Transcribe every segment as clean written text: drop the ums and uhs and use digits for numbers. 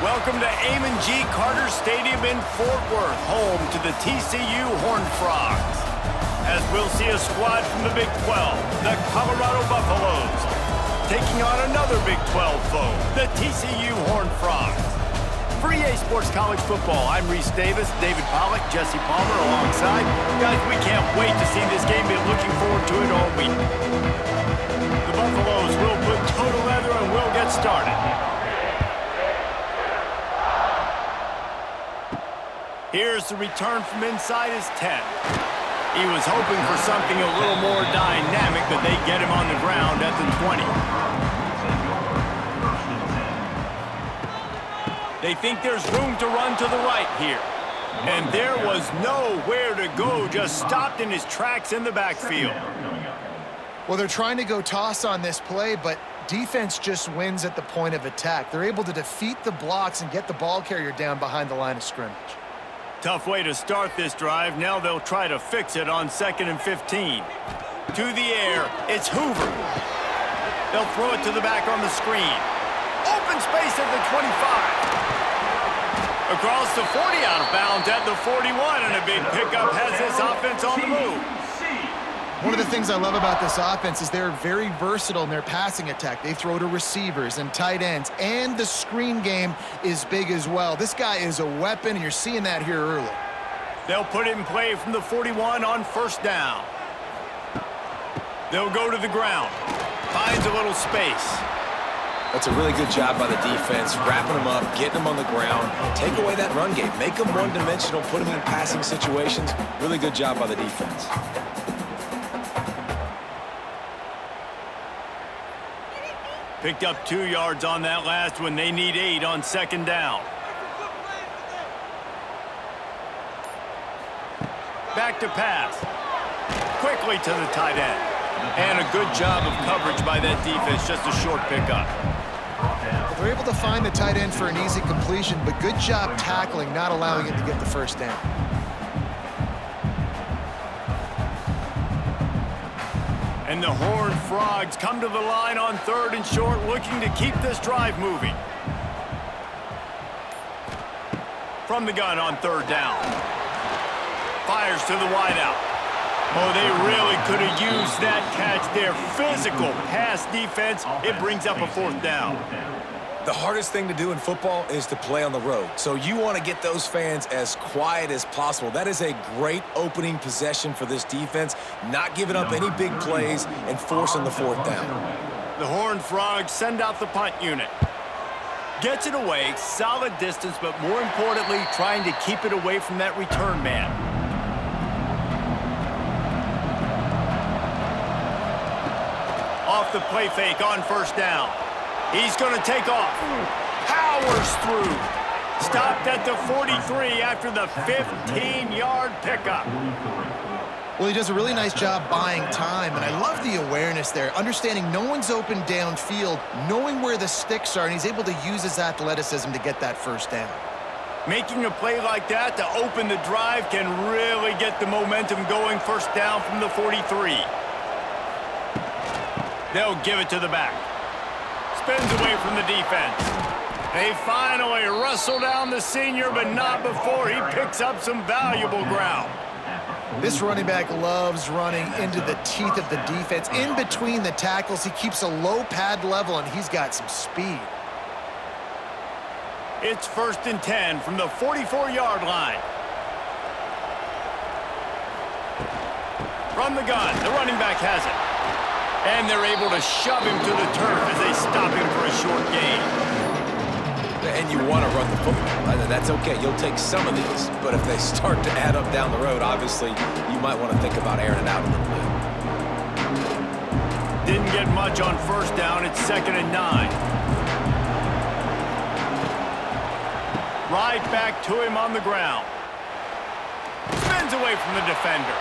Welcome to Amon G. Carter Stadium in Fort Worth, home to the TCU Horned Frogs. As we'll see a squad from the Big 12, the Colorado Buffaloes, taking on another Big 12 foe, the TCU Horned Frogs. For EA Sports College Football, I'm Reese Davis, David Pollack, Jesse Palmer alongside. Guys, we can't wait to see this game. Been looking forward to it all week. The Buffaloes will put toe to leather and we'll get started. Here's the return from inside his 10. He was hoping for something a little more dynamic, but they get him on the ground at the 20. They think there's room to run to the right here. And there was nowhere to go, just stopped in his tracks in the backfield. Well, they're trying to go toss on this play, but defense just wins at the point of attack. They're able to defeat the blocks and get the ball carrier down behind the line of scrimmage. Tough way to start this drive. Now they'll try to fix it on 2nd and 15. To the air, it's Hoover. They'll throw it to the back on the screen. Open space at the 25. Across the 40, out of bounds at the 41, and a big pickup has this offense on the move. One of the things I love about this offense is they're very versatile in their passing attack. They throw to receivers and tight ends, and the screen game is big as well. This guy is a weapon, and you're seeing that here early. They'll put it in play from the 41 on 1st down. They'll go to the ground. Finds a little space. That's a really good job by the defense, wrapping them up, getting them on the ground. Take away that run game. Make them one-dimensional, put them in passing situations. Really good job by the defense. Picked up 2 yards on that last one. They need 8 on 2nd down. Back to pass. Quickly to the tight end. And a good job of coverage by that defense. Just a short pickup. They're able to find the tight end for an easy completion, but good job tackling, not allowing it to get the 1st down. And the Horned Frogs come to the line on 3rd and short, looking to keep this drive moving. From the gun on 3rd down. Fires to the wideout. Oh, they really could have used that catch there. Physical pass defense. It brings up a 4th down. The hardest thing to do in football is to play on the road. So you want to get those fans as quiet as possible. That is a great opening possession for this defense. Not giving up any big plays and forcing the 4th down. The Horned Frogs send out the punt unit. Gets it away, solid distance, but more importantly, trying to keep it away from that return man. Off the play fake on 1st down. He's going to take off. Powers through. Stopped at the 43 after the 15-yard pickup. Well, he does a really nice job buying time, and I love the awareness there, understanding no one's open downfield, knowing where the sticks are, and he's able to use his athleticism to get that 1st down. Making a play like that to open the drive can really get the momentum going. 1st down from the 43. They'll give it to the back. Spins away from the defense. They finally wrestle down the senior, but not before he picks up some valuable ground. This running back loves running into the teeth of the defense. In between the tackles, he keeps a low pad level, and he's got some speed. It's 1st and 10 from the 44-yard line. From the gun, the running back has it. And they're able to shove him to the turf as they stop him for a short gain. And you want to run the football. That's okay. You'll take some of these. But if they start to add up down the road, obviously, you might want to think about airing it out a little bit. Didn't get much on 1st down. It's 2nd and 9. Right back to him on the ground. Spins away from the defender.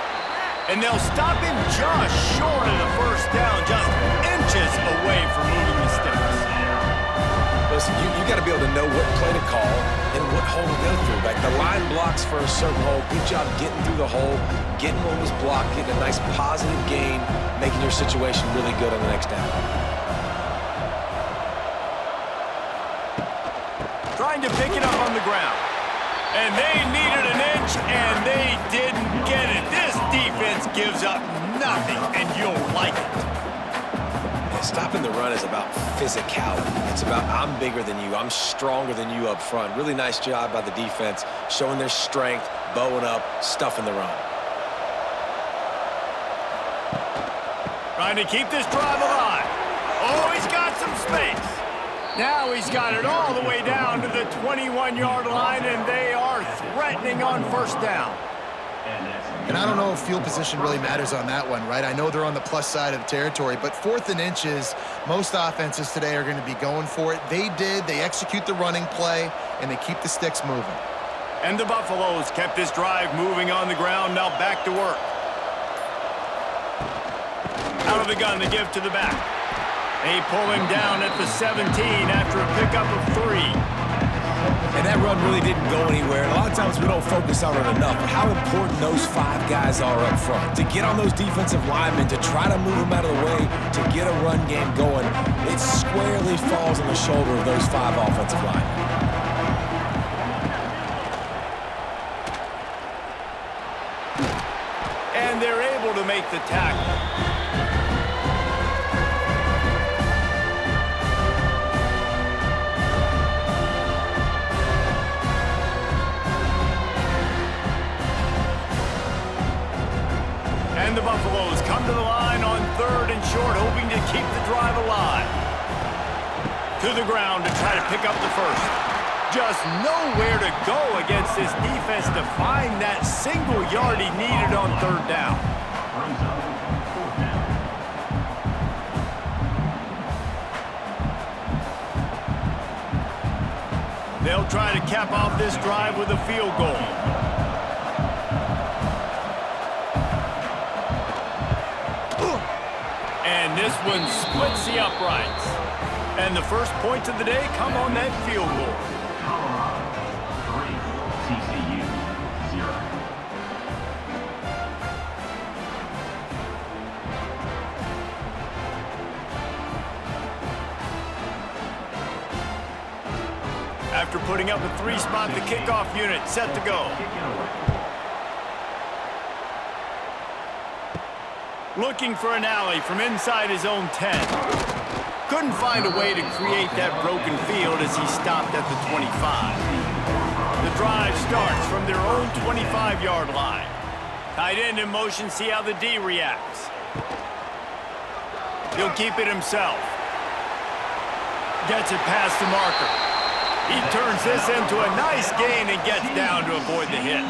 And they'll stop him just short of the 1st down, just inches away from moving the sticks. Listen, you got to be able to know what play to call and what hole to go through. Like the line blocks for a certain hole. Good job getting through the hole, getting what was blocked, getting a nice positive gain, making your situation really good on the next down. trying to pick it up on the ground. And they needed an inch, and they didn't get it. This defense gives up nothing, and you'll like it. Stopping the run is about physicality. It's about I'm bigger than you. I'm stronger than you up front. Really nice job by the defense, showing their strength, bowing up, stuffing the run. Trying to keep this drive alive. Oh, he's got some space. Now he's got it all the way down to the 21-yard line, and they are threatening on first down. And I don't know if field position really matters on that one, right? I know they're on the plus side of the territory, but 4th and inches, most offenses today are going to be going for it. They did. They execute the running play, and they keep the sticks moving. And the Buffaloes kept this drive moving on the ground. Now back to work. Out of the gun, they give to the back. They pull him down at the 17 after a pickup of 3. And that run really didn't go anywhere. And a lot of times we don't focus on it enough. But how important those 5 guys are up front. To get on those defensive linemen, to try to move them out of the way, to get a run game going, it squarely falls on the shoulder of those 5 offensive linemen. And they're able to make the tackle. And the Buffaloes come to the line on 3rd and short, hoping to keep the drive alive. To the ground to try to pick up the first. Just nowhere to go against this defense to find that single yard he needed on 3rd down. They'll try to cap off this drive with a field goal. And this one splits the uprights. And the first points of the day come on that field goal. Colorado 3, TCU 0. After putting up a 3-spot, the kickoff unit set to go. Looking for an alley from inside his own 10. Couldn't find a way to create that broken field as he stopped at the 25. The drive starts from their own 25-yard line. Tight end in motion, see how the D reacts. He'll keep it himself. Gets it past the marker. He turns this into a nice gain and gets down to avoid the hit.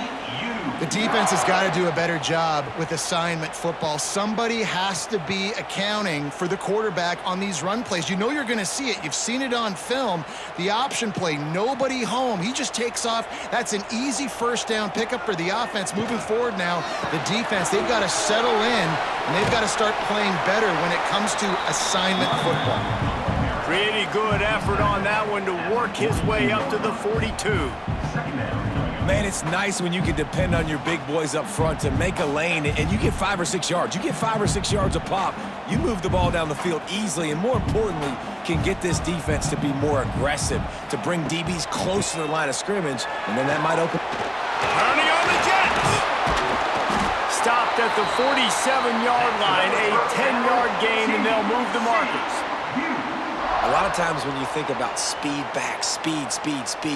The defense has got to do a better job with assignment football. Somebody has to be accounting for the quarterback on these run plays. You know you're going to see it. You've seen it on film. The option play, nobody home. He just takes off. That's an easy first down pickup for the offense. Moving forward now, the defense, they've got to settle in, and they've got to start playing better when it comes to assignment football. Pretty good effort on that one to work his way up to the 42. Man, it's nice when you can depend on your big boys up front to make a lane and you get 5 or 6 yards. You get 5 or 6 yards a pop. You move the ball down the field easily and, more importantly, can get this defense to be more aggressive, to bring DBs close to the line of scrimmage, and then that might open. Turning on the Jets. Stopped at the 47-yard line, a 10-yard gain, and they'll move the markers. A lot of times when you think about speed back, speed,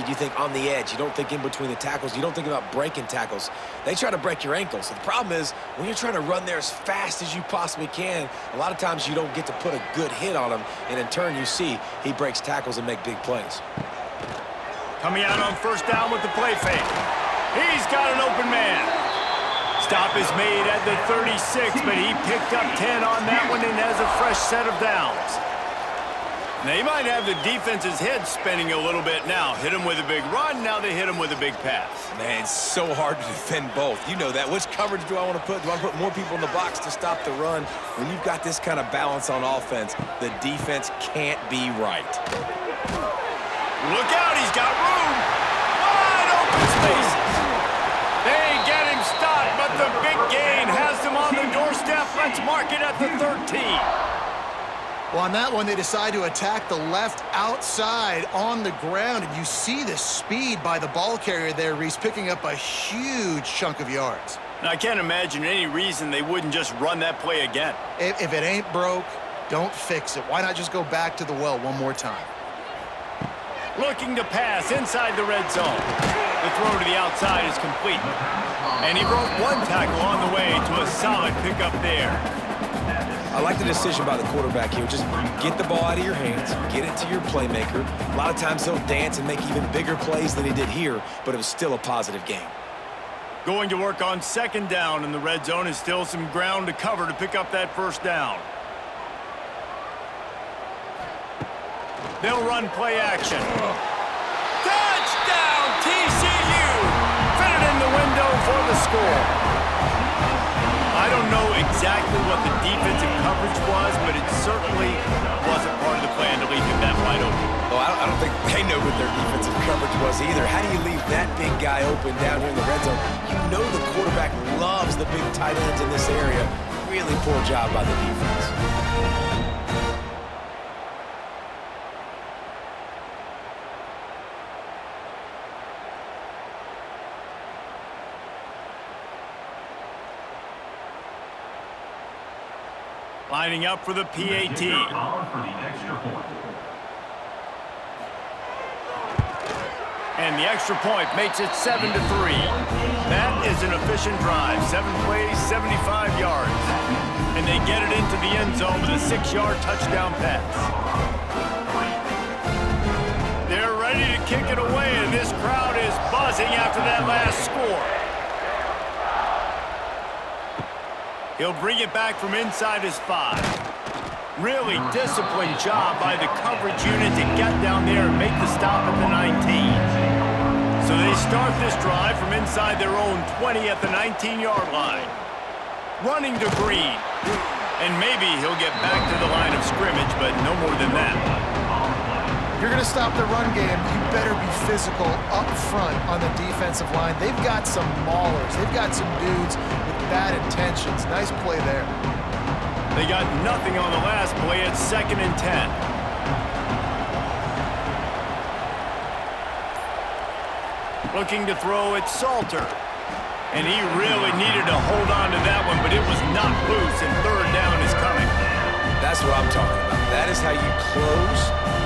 you think on the edge. You don't think in between the tackles. You don't think about breaking tackles. They try to break your ankles. So the problem is when you're trying to run there as fast as you possibly can, a lot of times you don't get to put a good hit on him, and in turn you see he breaks tackles and make big plays. Coming out on first down with the play fake. He's got an open man. Stop is made at the 36, but he picked up 10 on that one and has a fresh set of downs. They might have the defense's head spinning a little bit now. Hit him with a big run, now they hit him with a big pass. Man, it's so hard to defend both. You know that. Which coverage do I want to put? Do I put more people in the box to stop the run? When you've got this kind of balance on offense, the defense can't be right. Look out, he's got room. Wide open spaces. They get him stopped, but the big gain has him on the doorstep. Let's mark it at the 13. Well, on that one, they decide to attack the left outside on the ground, and you see the speed by the ball carrier there, Reese, picking up a huge chunk of yards. And I can't imagine any reason they wouldn't just run that play again. If it ain't broke, don't fix it. Why not just go back to the well one more time? Looking to pass inside the red zone. The throw to the outside is complete. And he broke one tackle on the way to a solid pickup there. I like the decision by the quarterback here. Just get the ball out of your hands, get it to your playmaker. A lot of times he'll dance and make even bigger plays than he did here, but it was still a positive game. Going to work on second down in the red zone is still some ground to cover to pick up that first down. They'll run play action. Touchdown, TCU! Fitted in the window for the score. I don't know exactly what the defensive coverage was, but it certainly wasn't part of the plan to leave him that wide open. Well, I don't think they know what their defensive coverage was either. How do you leave that big guy open down here in the red zone? You know the quarterback loves the big tight ends in this area. Really poor job by the defense. Lining up for the PAT. And the extra point makes it 7-3. That is an efficient drive. 7 plays, 75 yards. And they get it into the end zone with a 6-yard touchdown pass. They're ready to kick it away, and this crowd is buzzing after that last score. He'll bring it back from inside his 5. Really disciplined job by the coverage unit to get down there and make the stop at the 19. So they start this drive from inside their own 20 at the 19-yard line. Running to Green. And maybe he'll get back to the line of scrimmage, but no more than that. If you're going to stop the run game, you better be physical up front on the defensive line. They've got some maulers. They've got some dudes with bad intentions. Nice play there. They got nothing on the last play at 2nd and 10. Looking to throw at Salter. And he really needed to hold on to that one, but it was not loose, and third down is coming. That's what I'm talking about. That is how you close.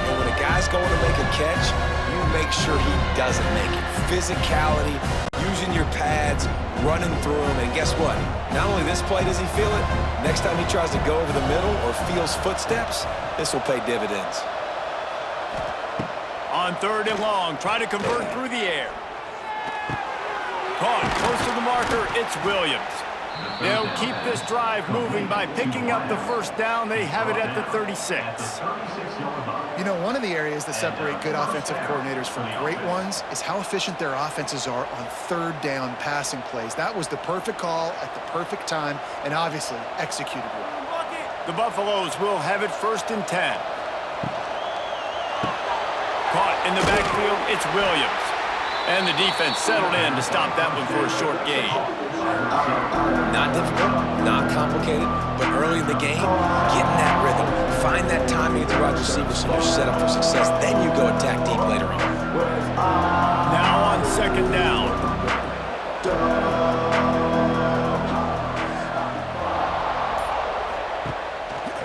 And when a guy's going to make a catch, you make sure he doesn't make it. Physicality, using your pads, running through him, and guess what? Not only this play does he feel it, next time he tries to go over the middle or feels footsteps, this will pay dividends. On 3rd and long, try to convert through the air. Caught close to the marker, it's Williams. They'll keep this drive moving by picking up the first down. They have it at the 36. You know, one of the areas that separate good offensive coordinators from great ones is how efficient their offenses are on 3rd down passing plays. That was the perfect call at the perfect time and obviously executed well. The Buffaloes will have it 1st and 10. Caught in the backfield, it's Williams. And the defense settled in to stop that one for a short gain. Not difficult, not complicated, but early in the game, get in that rhythm. Find that timing at the wide receiver so you're set up for success. Then you go attack deep later on. Now on 2nd down.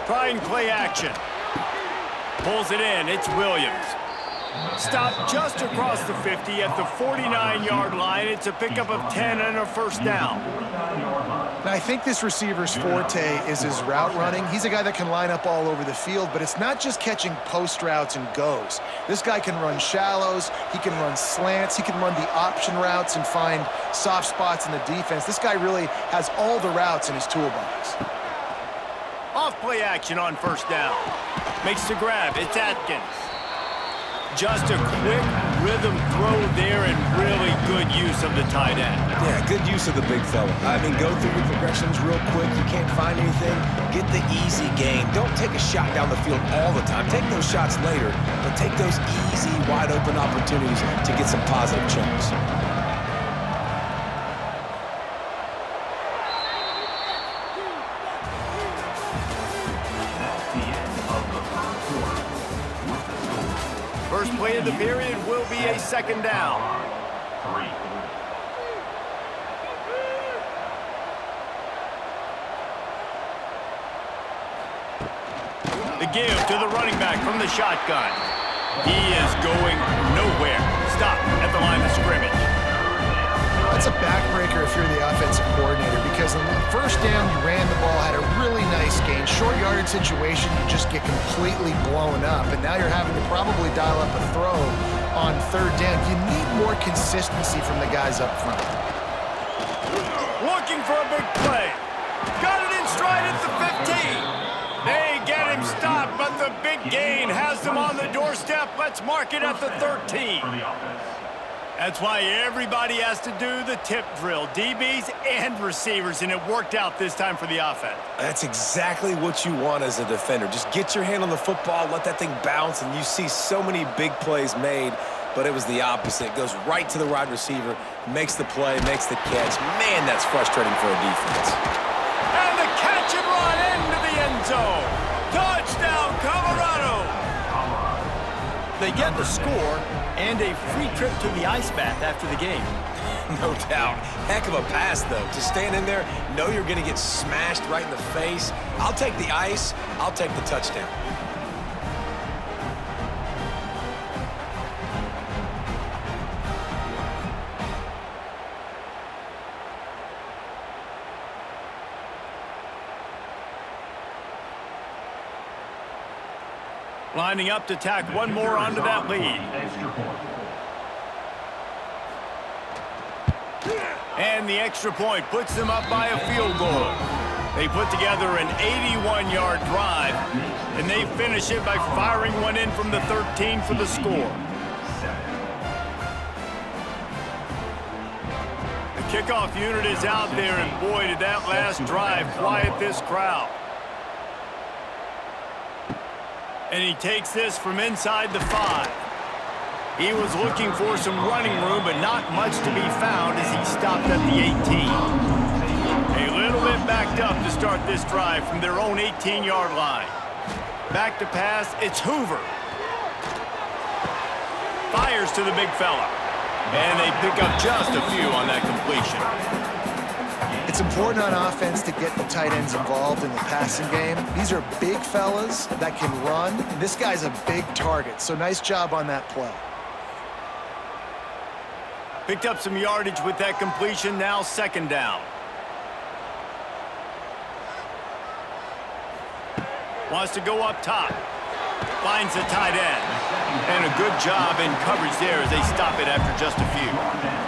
Trying play action. Pulls it in, it's Williams. Stopped just across the 50 at the 49-yard line. It's a pickup of 10 and a first down. Now, I think this receiver's forte is his route running. He's a guy that can line up all over the field, but it's not just catching post routes and goes. This guy can run shallows, he can run slants, he can run the option routes and find soft spots in the defense. This guy really has all the routes in his toolbox. Off play action on 1st down. Makes the grab, it's Atkins. Just a quick rhythm throw there and really good use of the tight end. Yeah, good use of the big fella. I mean, go through your progressions real quick. You can't find anything. Get the easy gain. Don't take a shot down the field all the time. Take those shots later, but take those easy, wide-open opportunities to get some positive chunks. That's the end of the period will be a second down. 3. The give to the running back from the shotgun. He is going nowhere. Stop at the line of scrimmage. That's a backbreaker if you're the offensive coordinator, because on the first down, you ran the ball, had a really nice gain. Short yardage situation, you just get completely blown up, and now you're having to probably dial up a throw on third down. You need more consistency from the guys up front. Looking for a big play. Got it in stride at the 15. They get him stopped, but the big gain has them on the doorstep. Let's mark it at the 13. For the offense. That's why everybody has to do the tip drill, DBs and receivers, and it worked out this time for the offense. That's exactly what you want as a defender. Just get your hand on the football, let that thing bounce, and you see so many big plays made, but it was the opposite. It goes right to the wide receiver, makes the play, makes the catch. Man, that's frustrating for a defense. And the catch and run into the end zone. Touchdown, Colorado. They get the score and a free trip to the ice bath after the game. No doubt. Heck of a pass, though. To stand in there, know you're going to get smashed right in the face. I'll take the ice. I'll take the touchdown. Lining up to tack one more onto that lead. Extra point. And the extra point puts them up by a field goal. They put together an 81-yard drive, and they finish it by firing one in from the 13 for the score. The kickoff unit is out there, and boy, did that last drive quiet this crowd. And he takes this from inside the 5. He was looking for some running room, but not much to be found as he stopped at the 18. A little bit backed up to start this drive from their own 18-yard line. Back to pass, it's Hoover. Fires to the big fella. And they pick up just a few on that completion. It's important on offense to get the tight ends involved in the passing game. These are big fellas that can run, and this guy's a big target, so nice job on that play. Picked up some yardage with that completion, now second down. Wants to go up top. Finds the tight end. And a good job in coverage there as they stop it after just a few.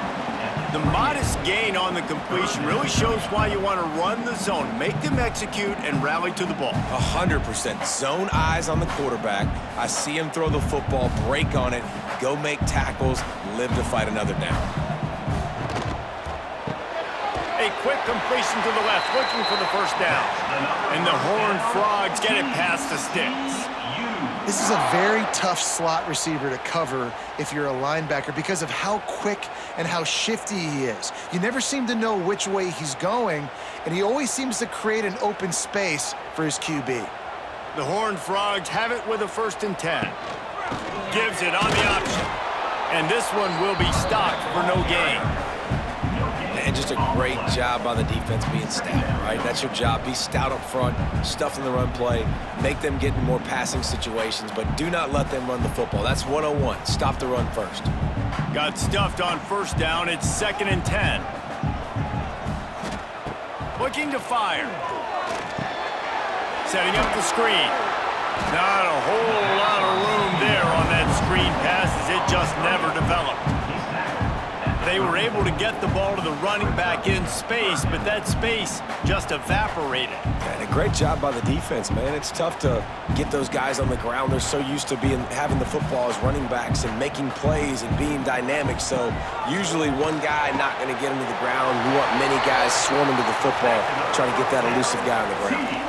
The modest gain on the completion really shows why you want to run the zone. Make them execute and rally to the ball. 100%. Zone eyes on the quarterback. I see him throw the football, break on it, go make tackles, live to fight another down. A quick completion to the left, looking for the first down. And the Horned Frogs get it past the sticks. This is a very tough slot receiver to cover if you're a linebacker because of how quick and how shifty he is. You never seem to know which way he's going, and he always seems to create an open space for his QB. The Horned Frogs have it with a 1st and 10. Gives it on the option. And this one will be stopped for no gain. And just a great job by the defense being stout, right? That's your job. Be stout up front, stuff in the run play, make them get in more passing situations, but do not let them run the football. That's 101. Stop the run first. Got stuffed on first down. It's 2nd and 10. Looking to fire. Setting up the screen. Not a whole lot of room there on that screen pass as it just never developed. They were able to get the ball to the running back in space, but that space just evaporated. And a great job by the defense, man. It's tough to get those guys on the ground. They're so used to having the football as running backs and making plays and being dynamic. So usually one guy not going to get him to the ground. We want many guys swarming to the football, trying to get that elusive guy on the ground.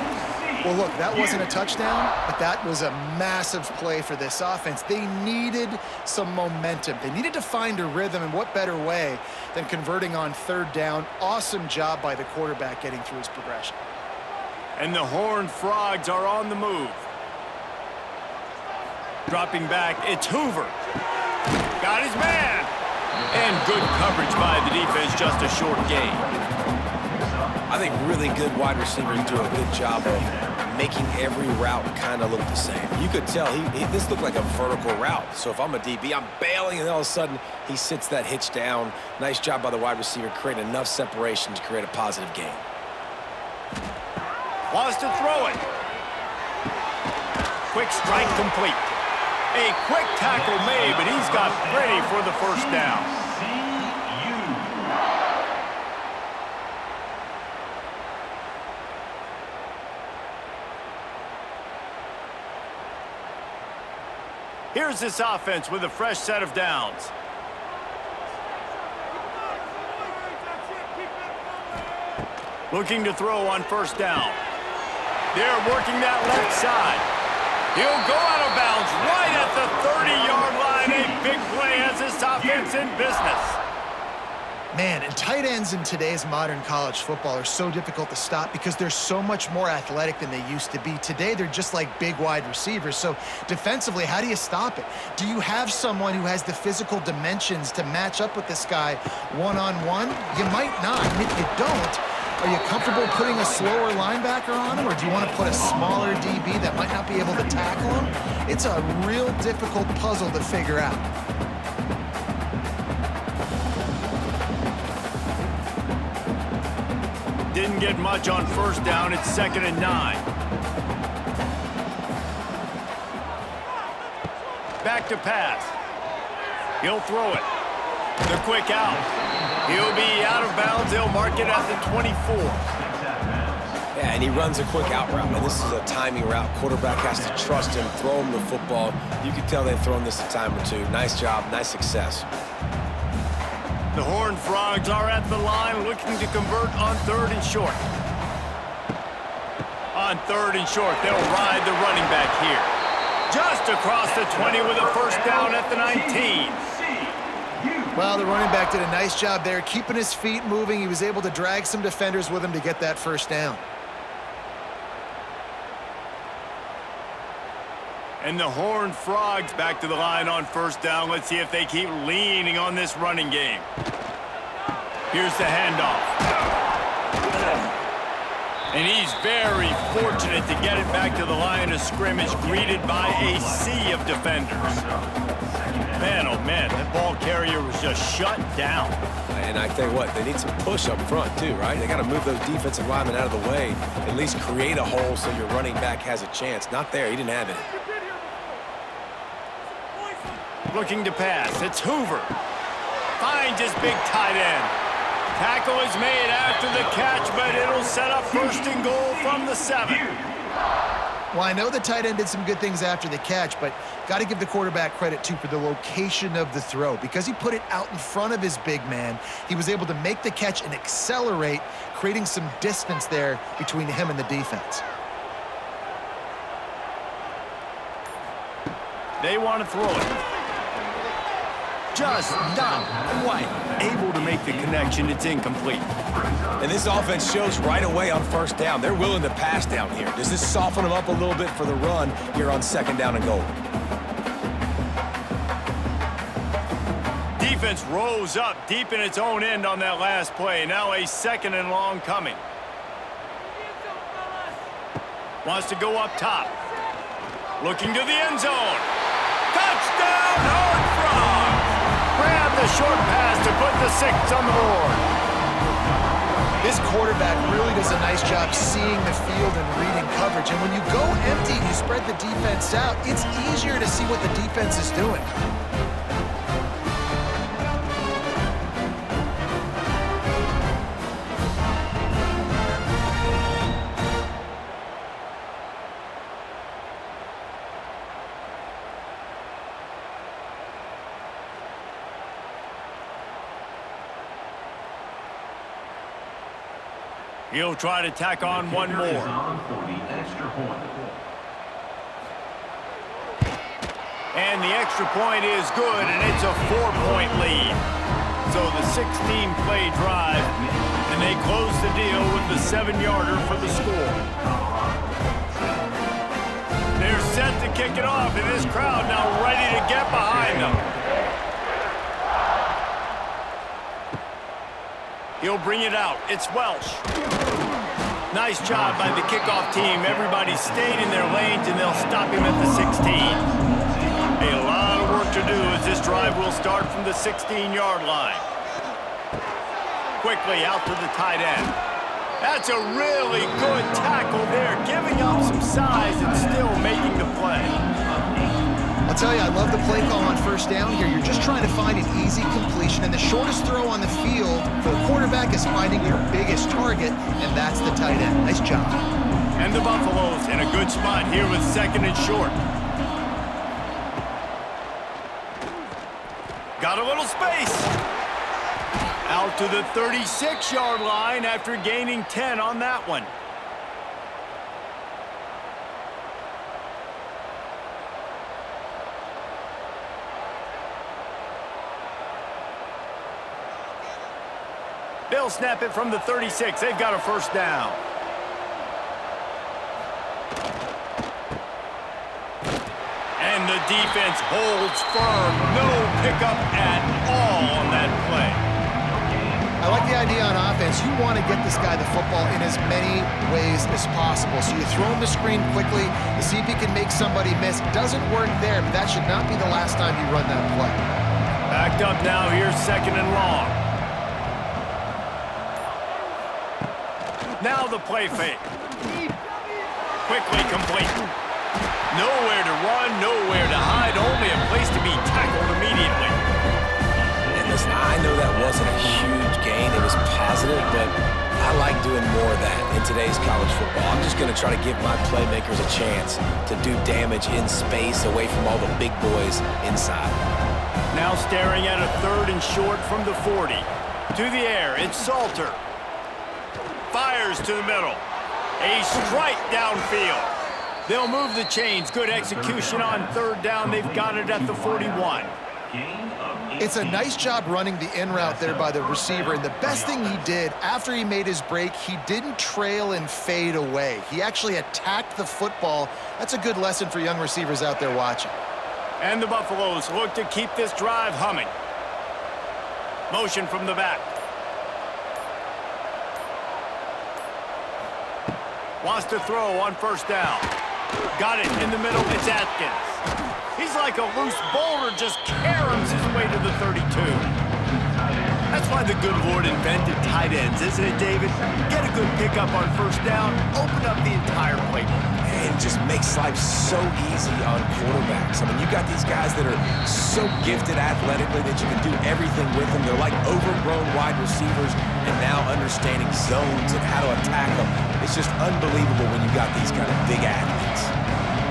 Well, look, that wasn't a touchdown, but that was a massive play for this offense. They needed some momentum. They needed to find a rhythm, and what better way than converting on third down. Awesome job by the quarterback getting through his progression. And the Horned Frogs are on the move. Dropping back, it's Hoover. got his man. And good coverage by the defense, just a short gain. I think really good wide receivers do a good job of making every route kind of look the same. You could tell this looked like a vertical route. So if I'm a DB, I'm bailing, and all of a sudden he sits that hitch down. Nice job by the wide receiver, creating enough separation to create a positive gain. Wants to throw it. Quick strike complete. A quick tackle made, but he's got plenty for the first down. Here's this offense with a fresh set of downs. Looking to throw on first down. They're working that left side. He'll go out of bounds right at the 30-yard line. A big play as this offense in business. Man, and tight ends in today's modern college football are so difficult to stop because they're so much more athletic than they used to be. Today, they're just like big wide receivers. So defensively, how do you stop it? Do you have someone who has the physical dimensions to match up with this guy one-on-one? You might not. And if you don't, are you comfortable putting a slower linebacker on him, or do you want to put a smaller DB that might not be able to tackle him? It's a real difficult puzzle to figure out. Didn't get much on first down. It's 2nd and 9. Back to pass. He'll throw it. The quick out. He'll be out of bounds. They'll mark it at the 24. Yeah, and he runs a quick out route, and this is a timing route. Quarterback has to trust him, throw him the football. You can tell they've thrown this a time or two. Nice job, nice success. The Horned Frogs are at the line looking to convert on 3rd and short. On 3rd and short, they'll ride the running back here. Just across the 20 with a first down at the 19. Well, the running back did a nice job there, keeping his feet moving. He was able to drag some defenders with him to get that first down. And the Horned Frogs back to the line on first down. Let's see if they keep leaning on this running game. Here's the handoff. And he's very fortunate to get it back to the line of scrimmage, greeted by a sea of defenders. Man, oh man, that ball carrier was just shut down. And I tell you what, they need some push up front too, right? They got to move those defensive linemen out of the way, at least create a hole so your running back has a chance. Not there, he didn't have it. Looking to pass, it's Hoover. Finds his big tight end. Tackle is made after the catch, but it'll set up 1st and goal from the 7. Well, I know the tight end did some good things after the catch, but got to give the quarterback credit, too, for the location of the throw. Because he put it out in front of his big man, he was able to make the catch and accelerate, creating some distance there between him and the defense. They want to throw it. Just not quite able to make the connection. It's incomplete. And this offense shows right away on first down. They're willing to pass down here. Does this soften them up a little bit for the run here on 2nd down and goal? Defense rose up deep in its own end on that last play. Now a 2nd and long coming. Wants to go up top. Looking to the end zone. Touchdown, Horned Frogs! Grab the short pass to put the 6 on the board. This quarterback really does a nice job seeing the field and reading coverage. And when you go empty and you spread the defense out, it's easier to see what the defense is doing. He'll try to tack on one more. And the extra point is good, and it's a 4-point lead. So the 16-play drive, and they close the deal with the 7-yarder for the score. They're set to kick it off, and this crowd now ready to get behind them. He'll bring it out. It's Welsh. Nice job by the kickoff team. Everybody stayed in their lanes, and they'll stop him at the 16. A lot of work to do as this drive will start from the 16-yard line. Quickly out to the tight end. That's a really good tackle there, giving up some size and still making the play. I'll tell you, I love the play call on first down here. You're just trying to find an easy completion, and the shortest throw on the field for the quarterback is finding your biggest target, and that's the tight end. Nice job. And the Buffaloes in a good spot here with 2nd and short. Got a little space. Out to the 36-yard line after gaining 10 on that one. They'll snap it from the 36. They've got a first down. And the defense holds firm. No pickup at all on that play. I like the idea on offense. You want to get this guy the football in as many ways as possible. So you throw him the screen quickly to see if he can make somebody miss. Doesn't work there, but that should not be the last time you run that play. Backed up now. Here's 2nd and long. Now the play fake. Quickly complete. Nowhere to run, nowhere to hide, only a place to be tackled immediately. And listen, I know that wasn't a huge gain. It was positive, but I like doing more of that in today's college football. I'm just going to try to give my playmakers a chance to do damage in space away from all the big boys inside. Now staring at a 3rd and short from the 40. To the air, it's Salter. Fires to the middle. A strike downfield. They'll move the chains. Good execution on 3rd down. They've got it at the 41. It's a nice job running the in route there by the receiver. And the best thing he did after he made his break, he didn't trail and fade away. He actually attacked the football. That's a good lesson for young receivers out there watching. And the Buffaloes look to keep this drive humming. Motion from the back. Wants to throw on first down. Got it in the middle. It's Atkins. He's like a loose boulder, just caroms his way to the 32. That's why the good Lord invented tight ends, isn't it, David? Get a good pickup on first down, open up the entire playbook. And it just makes life so easy on quarterbacks. I mean, you got these guys that are so gifted athletically that you can do everything with them. They're like overgrown wide receivers, and now understanding zones and how to attack them. It's just unbelievable when you got these kind of big athletes.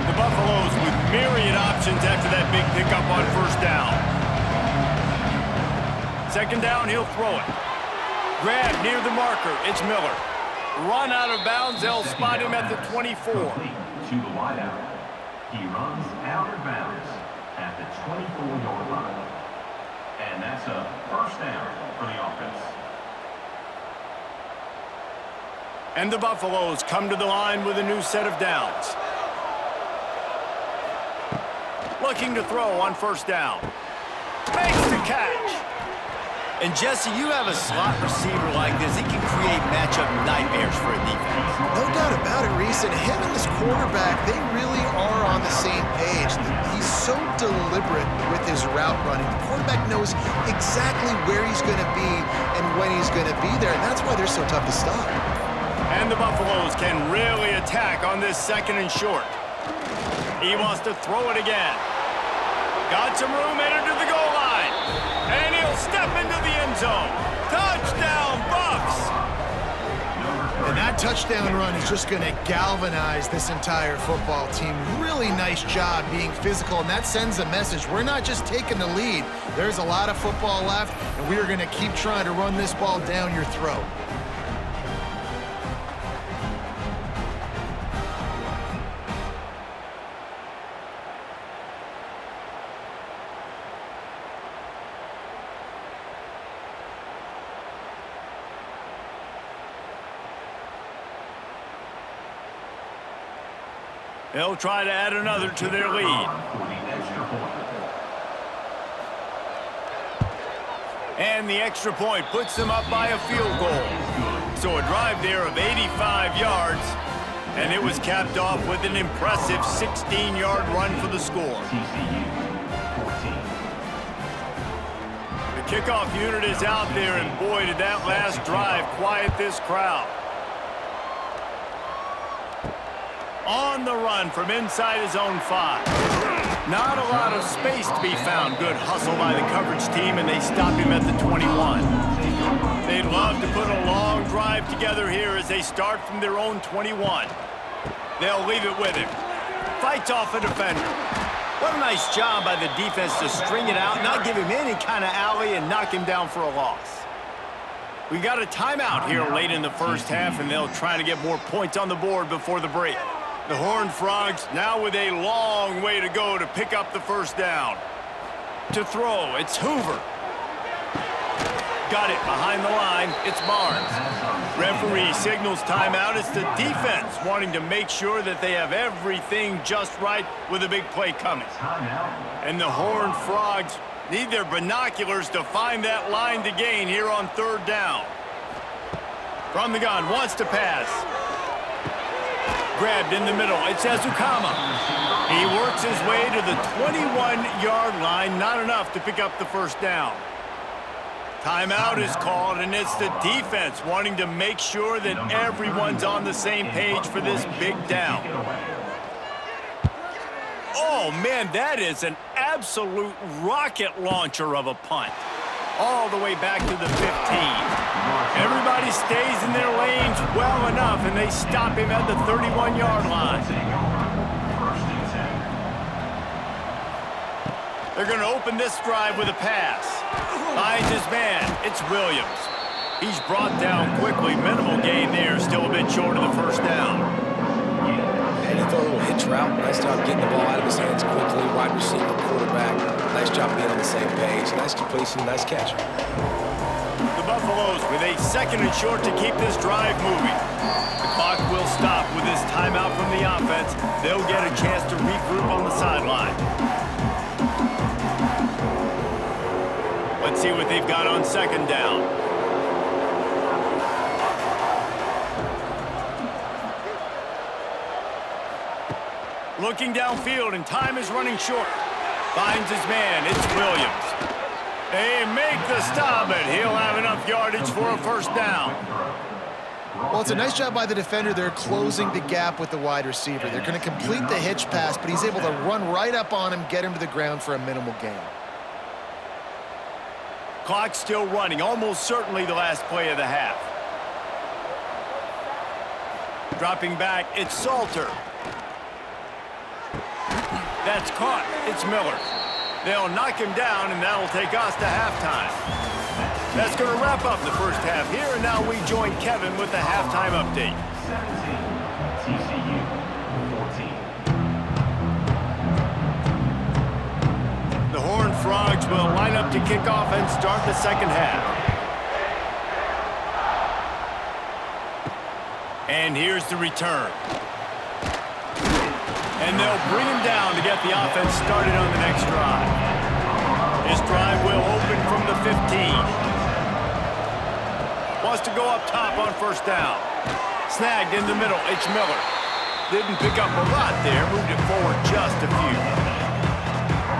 The Buffaloes with myriad options after that big pickup on first down. 2nd down, he'll throw it. Grab near the marker. It's Miller. Run out of bounds. They'll spot him at the 24. To the wideout. He runs out of bounds at the 24-yard line. And that's a first down for the offense. And the Buffaloes come to the line with a new set of downs. Looking to throw on first down. Makes the catch. And Jesse, you have a slot receiver like this, he can create matchup nightmares for a defense. No doubt about it, Reese. And him and this quarterback, they really are on the same page. He's so deliberate with his route running. The quarterback knows exactly where he's going to be and when he's going to be there, and that's why they're so tough to stop. And the Buffaloes can really attack on this 2nd and short. He wants to throw it again. Got some room, entered to the goal line. And he'll step into the end zone. Touchdown, Buffs! And that touchdown run is just going to galvanize this entire football team. Really nice job being physical, and that sends a message. We're not just taking the lead. There's a lot of football left, and we are going to keep trying to run this ball down your throat. They'll try to add another to their lead. And the extra point puts them up by a field goal. So a drive there of 85 yards, and it was capped off with an impressive 16-yard run for the score. TCU 14. The kickoff unit is out there, and boy, did that last drive quiet this crowd. On the run from inside his own 5. Not a lot of space to be found. Good hustle by the coverage team, and they stop him at the 21. They'd love to put a long drive together here as they start from their own 21. They'll leave it with him. Fights off a defender. What a nice job by the defense to string it out, not give him any kind of alley, and knock him down for a loss. We got a timeout here late in the first half, and they'll try to get more points on the board before the break. The Horned Frogs now with a long way to go to pick up the first down. To throw, it's Hoover. Got it behind the line, it's Barnes. Referee signals timeout. It's the defense wanting to make sure that they have everything just right with a big play coming. And the Horned Frogs need their binoculars to find that line to gain here on third down. From the gun, wants to pass. Grabbed in the middle, it's Ezukama. He works his way to the 21-yard line, not enough to pick up the first down. Timeout is called, and it's the defense wanting to make sure that everyone's on the same page for this big down. Oh, man, that is an absolute rocket launcher of a punt. All the way back to the 15. Everybody stays in their lanes well enough, and they stop him at the 31-yard line. They're going to open this drive with a pass. Finds his man. It's Williams. He's brought down quickly. Minimal gain there. Still a bit short of the first down. And he threw a little hitch route. Nice job getting the ball out of his hands quickly. Wide receiver, quarterback. Nice job being on the same page. Nice completion, nice catch. The Buffaloes with a second and short to keep this drive moving. The clock will stop with this timeout from the offense. They'll get a chance to regroup on the sideline. Let's see what they've got on second down. Looking downfield, and time is running short. Finds his man. It's Williams. They make the stop, but he'll have enough yardage for a first down. Well, it's a nice job by the defender. They're closing the gap with the wide receiver. They're going to complete the hitch pass, but he's able to run right up on him, get him to the ground for a minimal gain. Clock still running, almost certainly the last play of the half. Dropping back, it's Salter. That's caught. It's Miller. They'll knock him down, and that'll take us to halftime. That's going to wrap up the first half here, and now we join Kevin with the halftime update. 17, TCU 14. The Horned Frogs will line up to kick off and start the second half. And here's the return. And they'll bring him down to get the offense started on the next drive. This drive will open from the 15. Wants to go up top on first down. Snagged in the middle, it's Miller. Didn't pick up a lot there, moved it forward just a few.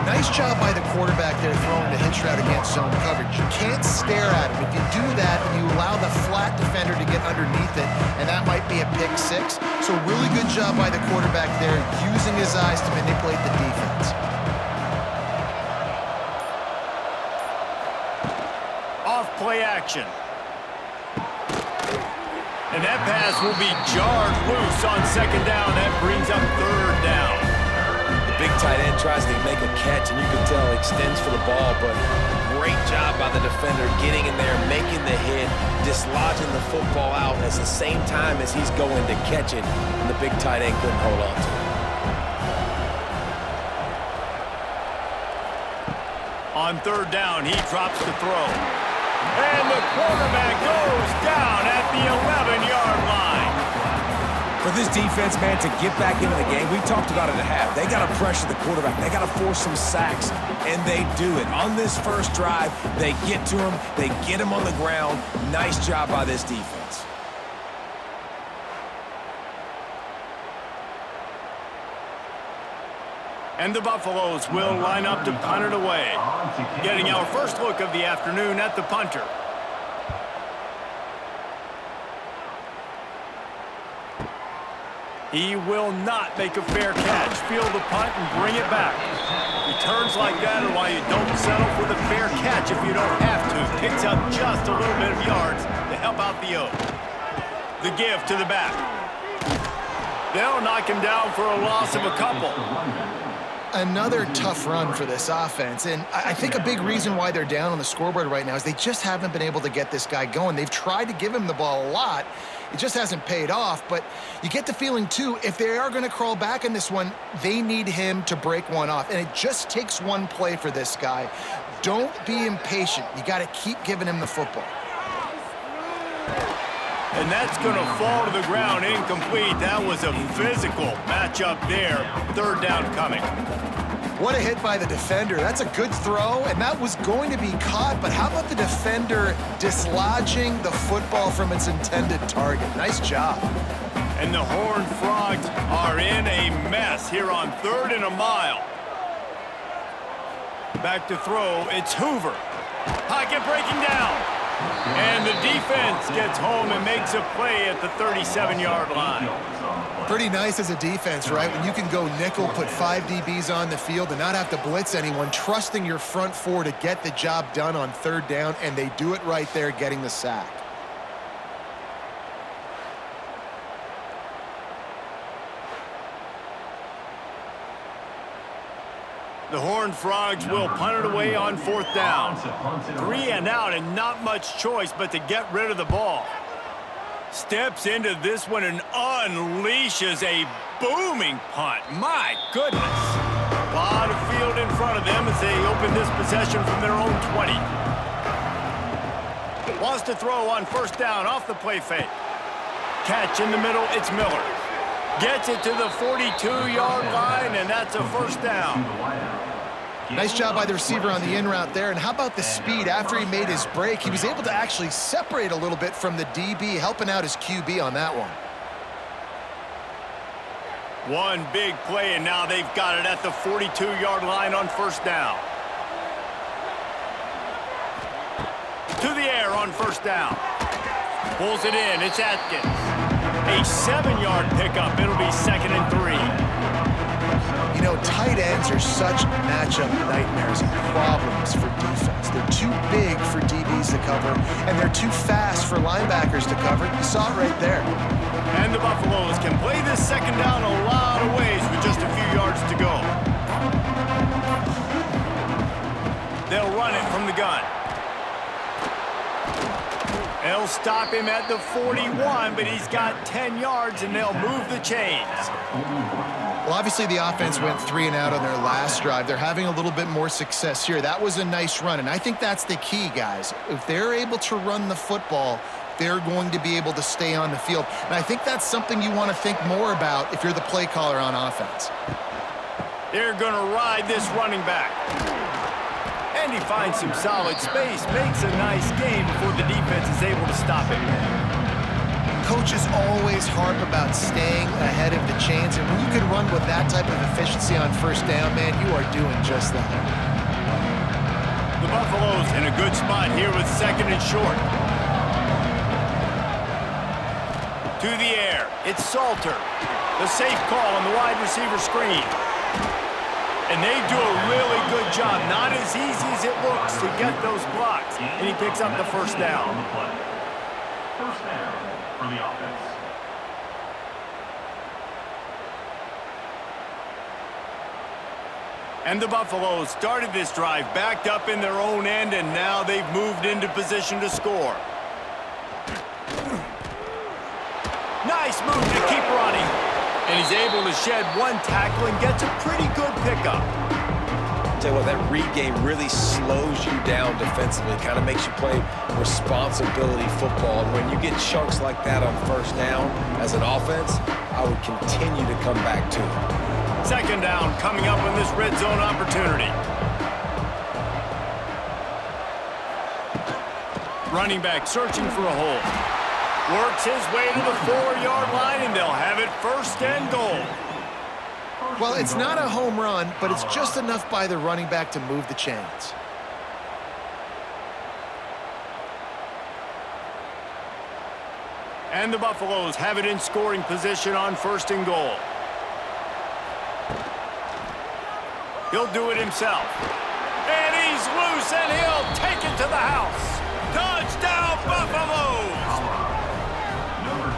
Nice job by the quarterback there throwing the hitch route against zone coverage. You can't stare at him. If you do that, you allow the flat defender to get underneath it, and that might be a pick six. So really good job by the quarterback there, using his eyes to manipulate the defense. Off play action. And that pass will be jarred loose on second down. That brings up third down. Big tight end tries to make a catch, and you can tell he extends for the ball, but great job by the defender getting in there, making the hit, dislodging the football out at the same time as he's going to catch it, and the big tight end couldn't hold on to it. On third down, he drops the throw. And the quarterback goes down at the 11-yard line. For this defense, man, to get back into the game, we talked about it at half. They got to pressure the quarterback. They got to force some sacks, and they do it. On this first drive, they get to him. They get him on the ground. Nice job by this defense. And the Buffaloes will line up to punt it away. Getting our first look of the afternoon at the punter. He will not make a fair catch. Field the punt and bring it back. Returns like that are why you don't settle for the fair catch if you don't have to. Picks up just a little bit of yards to help out the O. The give to the back. They'll knock him down for a loss of a couple. Another tough run for this offense, and I think a big reason why they're down on the scoreboard right now is they just haven't been able to get this guy going. They've tried to give him the ball a lot. It just hasn't paid off, but you get the feeling, too, if they are going to crawl back in this one, they need him to break one off, and it just takes one play for this guy. Don't be impatient. You got to keep giving him the football. And that's going to fall to the ground incomplete. That was a physical matchup there. Third down coming. What a hit by the defender. That's a good throw, and that was going to be caught, but how about the defender dislodging the football from its intended target? Nice job. And the Horned Frogs are in a mess here on 3rd and a mile. Back to throw, it's Hoover. Pocket breaking down. And the defense gets home and makes a play at the 37-yard line. Pretty nice as a defense, right? When you can go nickel, put 5 DBs on the field and not have to blitz anyone, trusting your front four to get the job done on 3rd down, and they do it right there, getting the sack. The Horned Frogs will punt it away on 4th down. 3 and out and not much choice but to get rid of the ball. Steps into this one and unleashes a booming punt. My goodness. A lot of field in front of them as they open this possession from their own 20. Wants to throw on 1st down off the play fake. Catch in the middle, it's Miller. Gets it to the 42-yard line, and that's a 1st down. Nice job by the receiver on the in route there. And how about the speed? After he made his break, he was able to actually separate a little bit from the DB, helping out his QB on that one. One big play, and now they've got it at the 42-yard line on 1st down. To the air on 1st down. Pulls it in, it's Atkins. A 7-yard pickup. It'll be 2nd and 3. You know, tight ends are such matchup nightmares and problems for defense. They're too big for DBs to cover, and they're too fast for linebackers to cover. You saw it right there. And the Buffaloes can play this 2nd down a lot of ways with just a few yards to go. They'll run it from the gun. They'll stop him at the 41, but he's got 10 yards, and they'll move the chains. Well, obviously the offense went 3 and out on their last drive. They're having a little bit more success here. That was a nice run, and I think that's the key, guys. If they're able to run the football, they're going to be able to stay on the field. And I think that's something you want to think more about if you're the play caller on offense. They're going to ride this running back. And he finds some solid space, makes a nice gain before the defense is able to stop him. Coaches always harp about staying ahead of the chains, and when you can run with that type of efficiency on 1st down, man, you are doing just that. The Buffaloes in a good spot here with 2nd and short. To the air, it's Salter. The safe call on the wide receiver screen. And they do a really good job. Not as easy as it looks to get those blocks. And he picks up the 1st down. 1st down for the offense. And the Buffaloes started this drive backed up in their own end, and now they've moved into position to score. Nice move to keep running. And he's able to shed one tackle and gets a pretty good pickup. Tell you what, that read game really slows you down defensively. Kind of makes you play responsibility football. And when you get chunks like that on 1st down as an offense, I would continue to come back to it. Second down coming up on this red zone opportunity. Running back searching for a hole. Works his way to the 4-yard line, and they'll have it first and goal. Well, it's not a home run, but it's just enough by the running back to move the chains. And the Buffaloes have it in scoring position on first and goal. He'll do it himself. And he's loose, and he'll take it to the house. Touchdown, Buffaloes!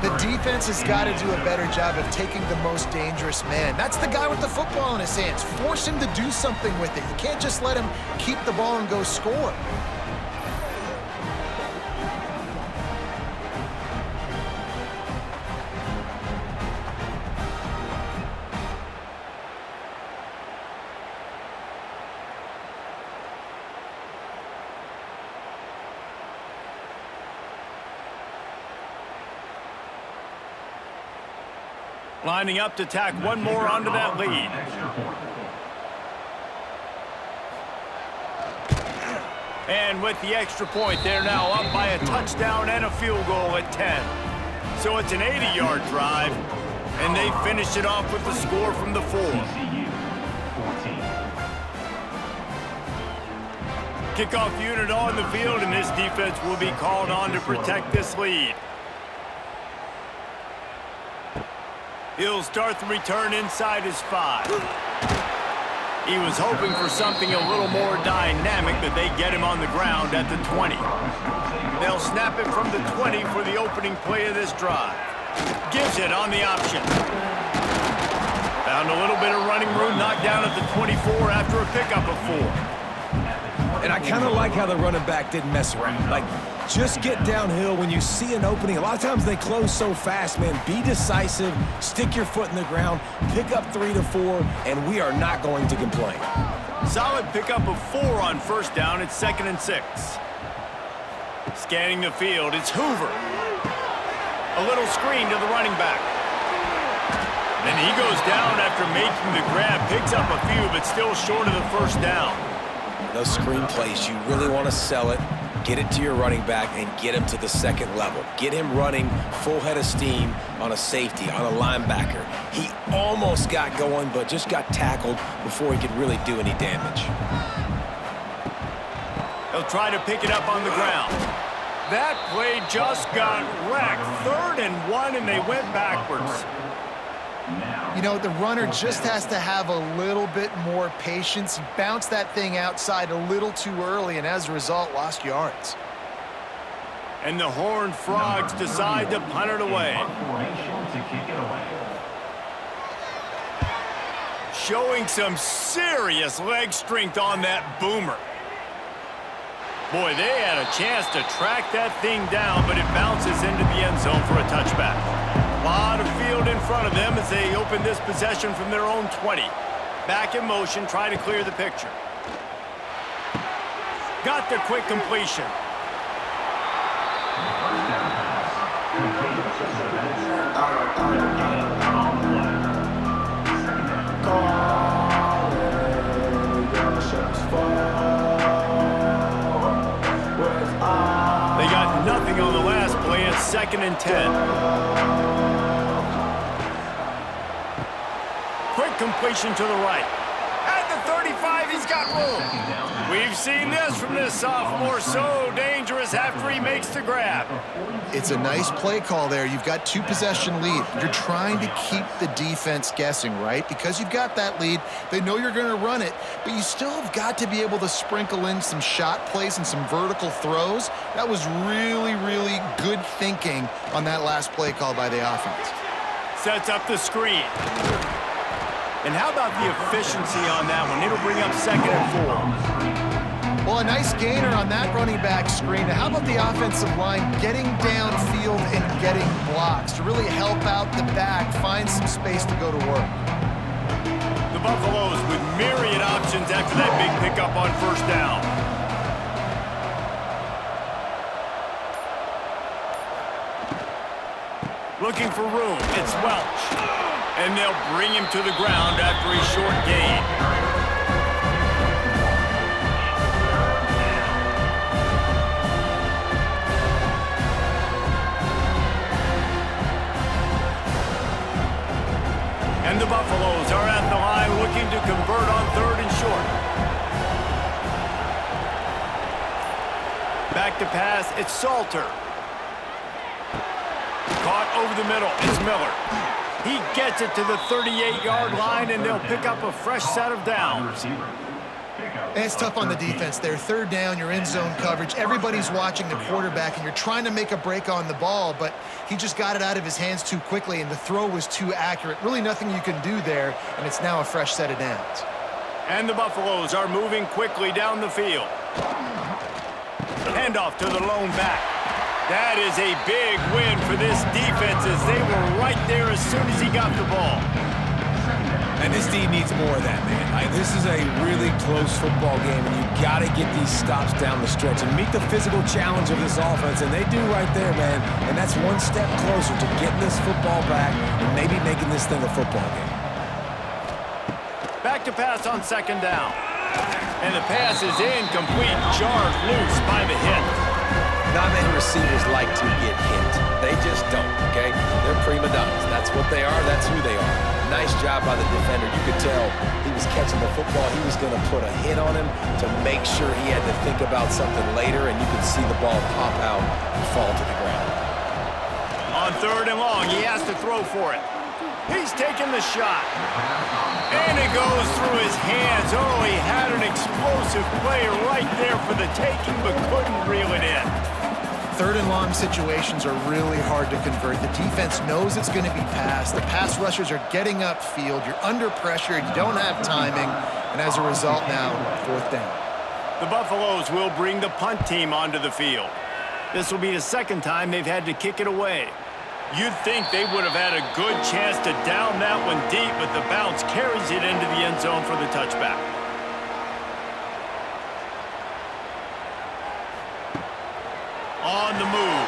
The defense has got to do a better job of taking the most dangerous man. That's the guy with the football in his hands. Force him to do something with it. You can't just let him keep the ball and go score. Lining up to tack one more onto that lead. And with the extra point, they're now up by a touchdown and a field goal at 10. So it's an 80-yard drive, and they finish it off with the score from the 4. TCU 14. Kickoff unit on the field, and this defense will be called on to protect this lead. He'll start the return inside his 5. He was hoping for something a little more dynamic, but they get him on the ground at the 20. They'll snap it from the 20 for the opening play of this drive. Gives it on the option. Found a little bit of running room, knocked down at the 24 after a pickup of 4. And I kind of like how the running back didn't mess around. Like, just get downhill when you see an opening. A lot of times they close so fast, man. Be decisive, stick your foot in the ground, pick up 3 to 4, and we are not going to complain. Solid pickup of 4 on first down. It's 2nd and 6. Scanning the field, it's Hoover. A little screen to the running back. And he goes down after making the grab, picks up a few, but still short of the first down. Those screen plays, you really want to sell it, get it to your running back, and get him to the second level. Get him running full head of steam on a safety, on a linebacker. He almost got going, but just got tackled before he could really do any damage. He'll try to pick it up on the ground. That play just got wrecked. 3rd and 1, and they went backwards. You know, the runner just has to have a little bit more patience. He bounced that thing outside a little too early, and as a result, lost yards. And the Horned Frogs decide to punt it away. Showing some serious leg strength on that boomer. Boy, they had a chance to track that thing down, but it bounces into the end zone for a touchback. A lot of field in front of them as they open this possession from their own 20. Back in motion, try to clear the picture. Got the quick completion. They got nothing on the last play. It's 2nd and 10. Quick completion to the right. At the 35, he's got room. We've seen this from this sophomore, so dangerous after he makes the grab. It's a nice play call there. You've got 2-possession lead. You're trying to keep the defense guessing, right? Because you've got that lead, they know you're going to run it, but you still have got to be able to sprinkle in some shot plays and some vertical throws. That was really, really good thinking on that last play call by the offense. Sets up the screen. And how about the efficiency on that one? It'll bring up 2nd and 4. Well, a nice gainer on that running back screen. Now, how about the offensive line getting downfield and getting blocks to really help out the back, find some space to go to work? The Buffaloes with myriad options after that big pickup on first down. Looking for room. It's Welch. And they'll bring him to the ground after a short gain. And the Buffaloes are at the line looking to convert on 3rd and short. Back to pass, it's Salter. Caught over the middle, it's Miller. He gets it to the 38-yard line, and they'll pick up a fresh set of downs. And it's tough on the defense there. 3rd down, you're in zone coverage. Everybody's watching the quarterback, and you're trying to make a break on the ball, but he just got it out of his hands too quickly, and the throw was too accurate. Really nothing you can do there, and it's now a fresh set of downs. And the Buffaloes are moving quickly down the field. Handoff to the lone back. That is a big win for this defense as they were right there as soon as he got the ball. And this team needs more of that, man. This is a really close football game, and you've got to get these stops down the stretch and meet the physical challenge of this offense, and they do right there, man. And that's one step closer to getting this football back and maybe making this thing a football game. Back to pass on 2nd down. And the pass is incomplete, jarred loose by the hit. Not many receivers like to get hit. They just don't, okay? They're prima donnas. That's what they are. That's who they are. Nice job by the defender. You could tell he was catching the football. He was going to put a hit on him to make sure he had to think about something later, and you could see the ball pop out and fall to the ground. On 3rd and long, he has to throw for it. He's taking the shot. And it goes through his hands. Oh, he had an explosive play right there for the taking, but couldn't reel it in. 3rd and long situations are really hard to convert. The defense knows it's going to be passed. The pass rushers are getting upfield. You're under pressure. You don't have timing. And as a result now, 4th down. The Buffaloes will bring the punt team onto the field. This will be the 2nd time they've had to kick it away. You'd think they would have had a good chance to down that one deep, but the bounce carries it into the end zone for the touchback. On the move.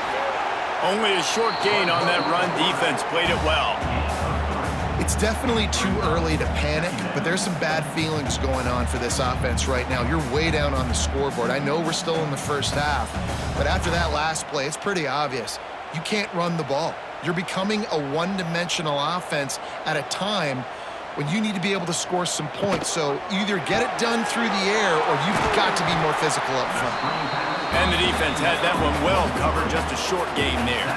Only a short gain on that run. Defense played it well. It's definitely too early to panic, but there's some bad feelings going on for this offense right now. You're way down on the scoreboard. I know we're still in the 1st half, but after that last play, it's pretty obvious. You can't run the ball. You're becoming a one-dimensional offense at a time when you need to be able to score some points. So either get it done through the air or you've got to be more physical up front. And the defense had that one well covered, just a short gain there.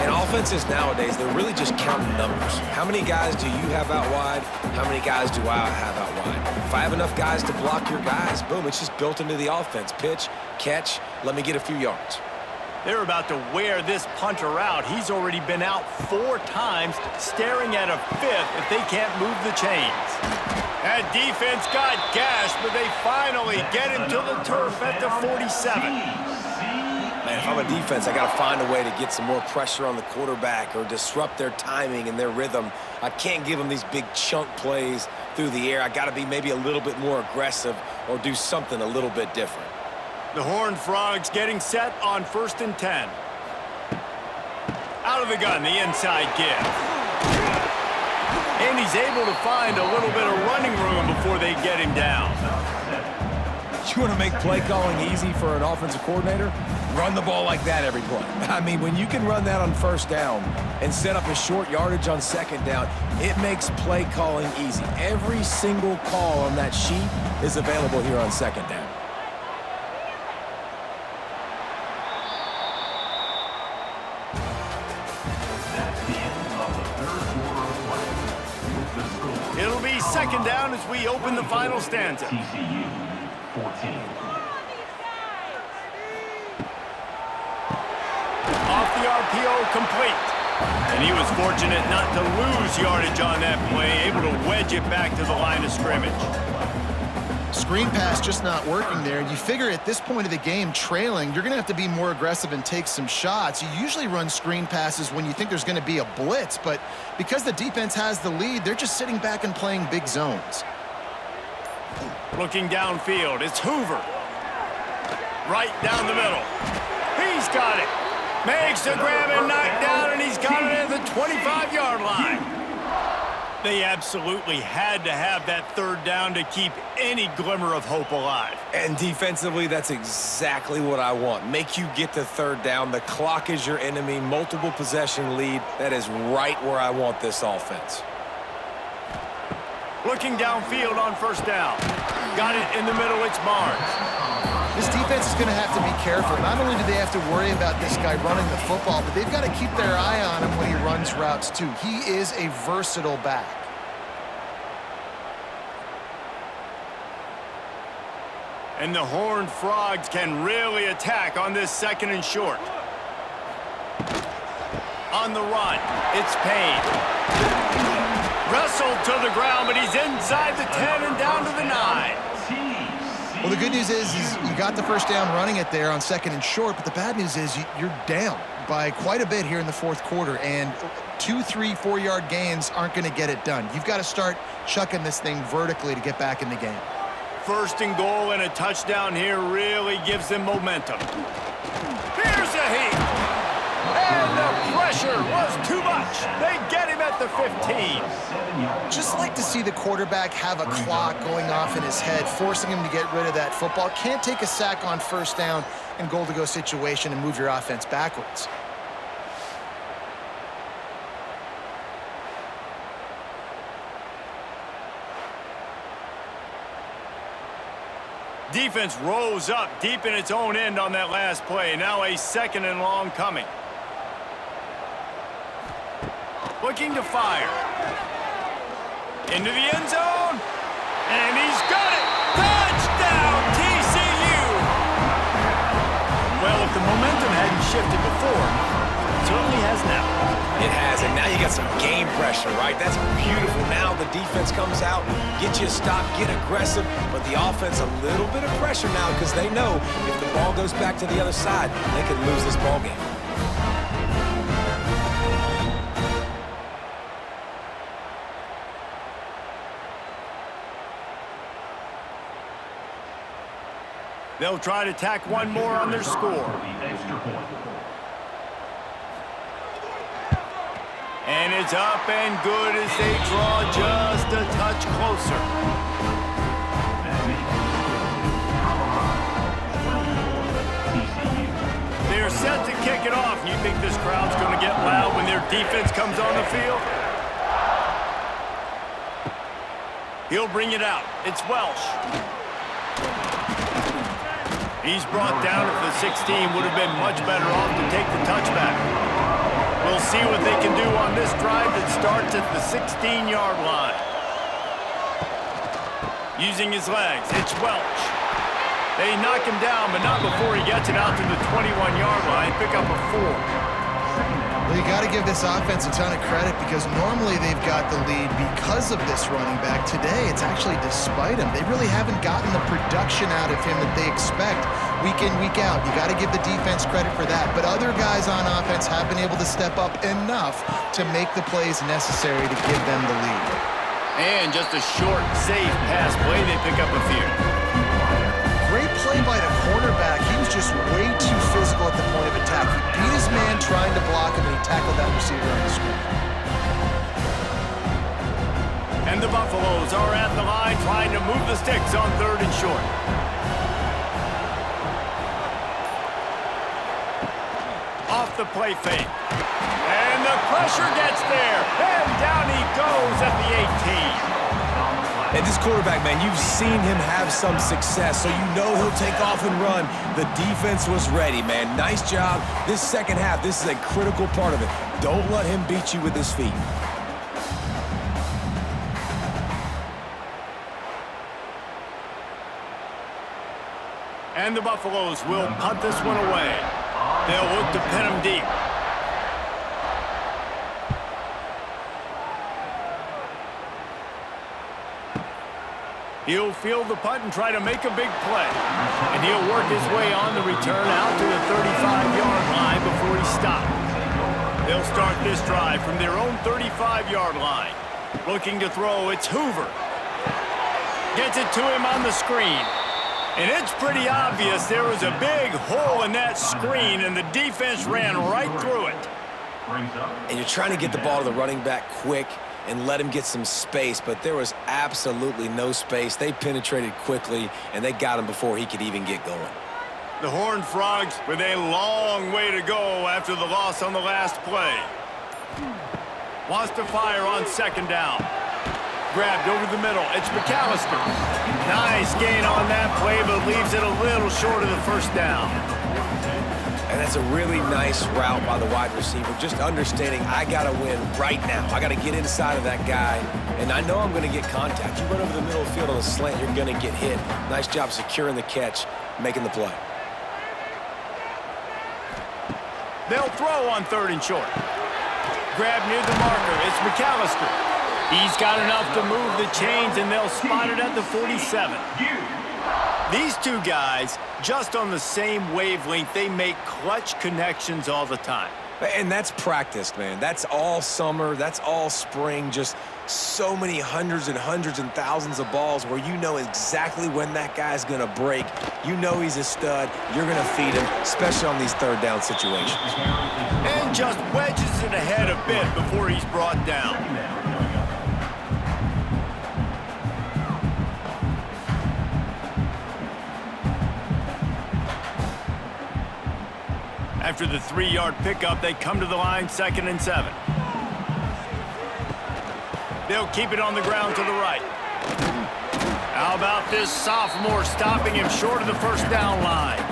And offenses nowadays, they're really just counting numbers. How many guys do you have out wide? How many guys do I have out wide? If I have enough guys to block your guys, boom, it's just built into the offense. Pitch, catch, let me get a few yards. They're about to wear this punter out. He's already been out 4 times, staring at a 5th if they can't move the chains. That defense got gashed, but they finally get him to the turf at the 47. Man, if I'm a defense, I got to find a way to get some more pressure on the quarterback or disrupt their timing and their rhythm. I can't give them these big chunk plays through the air. I got to be maybe a little bit more aggressive or do something a little bit different. The Horned Frogs getting set on 1st and 10. Out of the gun, the inside give. And he's able to find a little bit of running room before they get him down. You want to make play calling easy for an offensive coordinator? Run the ball like that every play. I mean, when you can run that on 1st down and set up a short yardage on 2nd down, it makes play calling easy. Every single call on that sheet is available here on 2nd down. It'll be 2nd down as we open the final stanza. TCU 14. Off the RPO, complete. And he was fortunate not to lose yardage on that play, able to wedge it back to the line of scrimmage. Screen pass just not working there. You figure at this point of the game, trailing, you're going to have to be more aggressive and take some shots. You usually run screen passes when you think there's going to be a blitz, but because the defense has the lead, they're just sitting back and playing big zones. Looking downfield, it's Hoover. Right down the middle. He's got it. Makes the grab and knock down, and he's got it at the 25-yard line. They absolutely had to have that third down to keep any glimmer of hope alive. And defensively, that's exactly what I want. Make you get the third down. The clock is your enemy. Multiple possession lead. That is right where I want this offense. Looking downfield on first down. Got it in the middle, it's Barnes. This defense is going to have to be careful. Not only do they have to worry about this guy running the football, but they've got to keep their eye on him when he runs routes too. He is a versatile back. And the Horned Frogs can really attack on this second and short. On the run, it's Payne. Wrestled to the ground, but he's inside the 10 and down to the 9. Well, the good news is you got the first down running it there on second and short, but the bad news is you're down by quite a bit here in the fourth quarter, and 2, 3, 4-yard gains aren't going to get it done. You've got to start chucking this thing vertically to get back in the game. First and goal and a touchdown here really gives them momentum. Here's a heat. And the pressure was too much. They get him at the 15. Just like to see the quarterback have a clock going off in his head, forcing him to get rid of that football. Can't take a sack on first down and goal-to-go situation and move your offense backwards. Defense rose up deep in its own end on that last play. Now a second and long coming. Looking to fire. Into the end zone. And he's got it. Touchdown, TCU. Well, if the momentum hadn't shifted before, it certainly has now. It has, and now you got some game pressure, right? That's beautiful. Now the defense comes out, get you a stop, get aggressive, but the offense a little bit of pressure now because they know if the ball goes back to the other side, they could lose this ball game. They'll try to tack one more on their score. And it's up and good as they draw just a touch closer. They're set to kick it off. You think this crowd's going to get loud when their defense comes on the field? He'll bring it out. It's Welsh. He's brought down at the 16. Would have been much better off to take the touchback. We'll see what they can do on this drive that starts at the 16-yard line. Using his legs, it's Welch. They knock him down, but not before he gets it out to the 21-yard line. Pick up a 4. Well, you got to give this offense a ton of credit because normally they've got the lead because of this running back. Today, it's actually despite him. They really haven't gotten the production out of him that they expect week in, week out. You got to give the defense credit for that. But other guys on offense have been able to step up enough to make the plays necessary to give them the lead. And just a short, safe pass play. They pick up a few. Great play by the cornerback. He was just way too physical at the point of attack. He beat his man trying to block him, and he tackled that receiver on the screen. And the Buffaloes are at the line trying to move the sticks on third and short. Off the play fake. And the pressure gets there. And down he goes at the 18. And this quarterback, man, you've seen him have some success, so you know he'll take off and run. The defense was ready, man. Nice job. This second half, this is a critical part of it. Don't let him beat you with his feet. And the Buffaloes will punt this one away. They'll look to pin him deep. He'll field the punt and try to make a big play. And he'll work his way on the return out to the 35-yard line before he stops. They'll start this drive from their own 35-yard line. Looking to throw, it's Hoover. Gets it to him on the screen. And it's pretty obvious there was a big hole in that screen, and the defense ran right through it. And you're trying to get the ball to the running back quick and let him get some space, but there was absolutely no space. They penetrated quickly, and they got him before he could even get going. The Horned Frogs with a long way to go after the loss on the last play. Wants to fire on second down. Grabbed over the middle. It's McAllister. Nice gain on that play, but leaves it a little short of the first down. And that's a really nice route by the wide receiver, just understanding I got to win right now. I got to get inside of that guy, and I know I'm going to get contact. You run over the middle of the field on a slant, you're going to get hit. Nice job securing the catch, making the play. They'll throw on 3rd and short. Grab near the marker. It's McAllister. He's got enough to move the chains, and they'll spot it at the 47. These two guys, just on the same wavelength, they make clutch connections all the time. And that's practiced, man. That's all summer. That's all spring. Just so many hundreds and thousands of balls where you know exactly when that guy's going to break. You know he's a stud. You're going to feed him, especially on these 3rd down situations. And just wedges it ahead a bit before he's brought down. After the 3-yard pickup, they come to the line, 2nd and 7. They'll keep it on the ground to the right. How about this sophomore stopping him short of the first down line?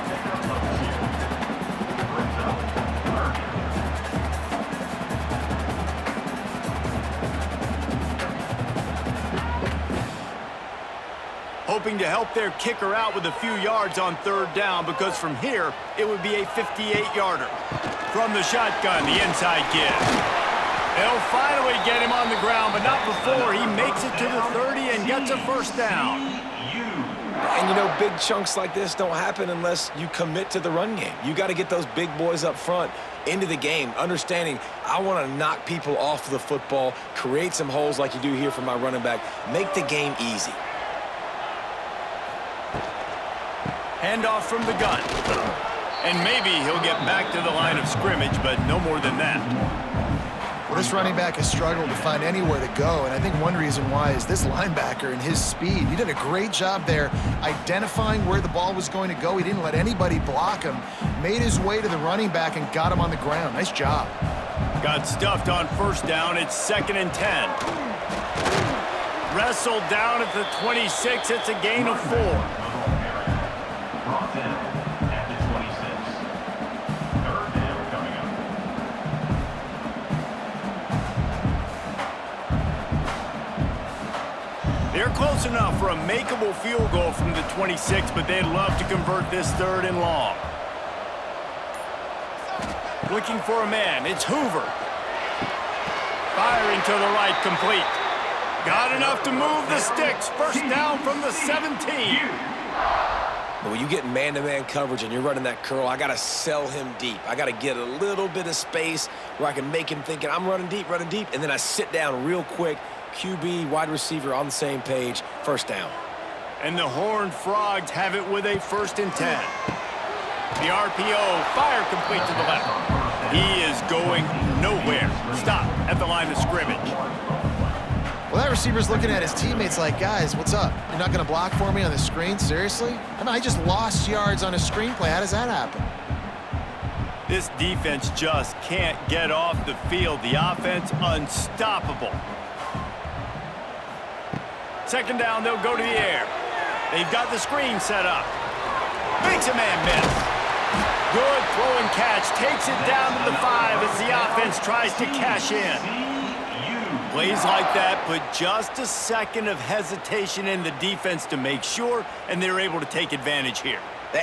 Hoping to help their kicker out with a few yards on 3rd down, because from here, it would be a 58-yarder. From the shotgun, the inside give. They'll finally get him on the ground, but not before he makes it to the 30 and gets a first down. And, you know, big chunks like this don't happen unless you commit to the run game. You got to get those big boys up front into the game, understanding I want to knock people off the football, create some holes like you do here for my running back, make the game easy. Handoff from the gun. And maybe he'll get back to the line of scrimmage, but no more than that. Well, this running back has struggled to find anywhere to go, and I think one reason why is this linebacker and his speed. He did a great job there identifying where the ball was going to go. He didn't let anybody block him, made his way to the running back and got him on the ground. Nice job. Got stuffed on first down. It's 2nd and 10. Wrestled down at the 26. It's a gain of 4. Brought in at the 26. 3rd down coming up. They're close enough for a makeable field goal from the 26, but they'd love to convert this 3rd and long. Looking for a man. It's Hoover. Firing to the right, complete. Got enough to move the sticks. First down from the 17. But when you get man-to-man coverage and you're running that curl, I got to sell him deep. I got to get a little bit of space where I can make him thinking I'm running deep, and then I sit down real quick. QB, wide receiver on the same page, first down. And the Horned Frogs have it with a 1st and 10. The RPO, fire complete to the left. He is going nowhere. Stop at the line of scrimmage. Well, that receiver's looking at his teammates like, guys, what's up? You're not going to block for me on the screen? Seriously? I mean, I just lost yards on a screenplay. How does that happen? This defense just can't get off the field. The offense, unstoppable. 2nd down, they'll go to the air. They've got the screen set up. Makes a man miss. Good throw and catch. Takes it down to the 5 as the offense tries to cash in. Plays like that put just a second of hesitation in the defense to make sure, and they're able to take advantage here.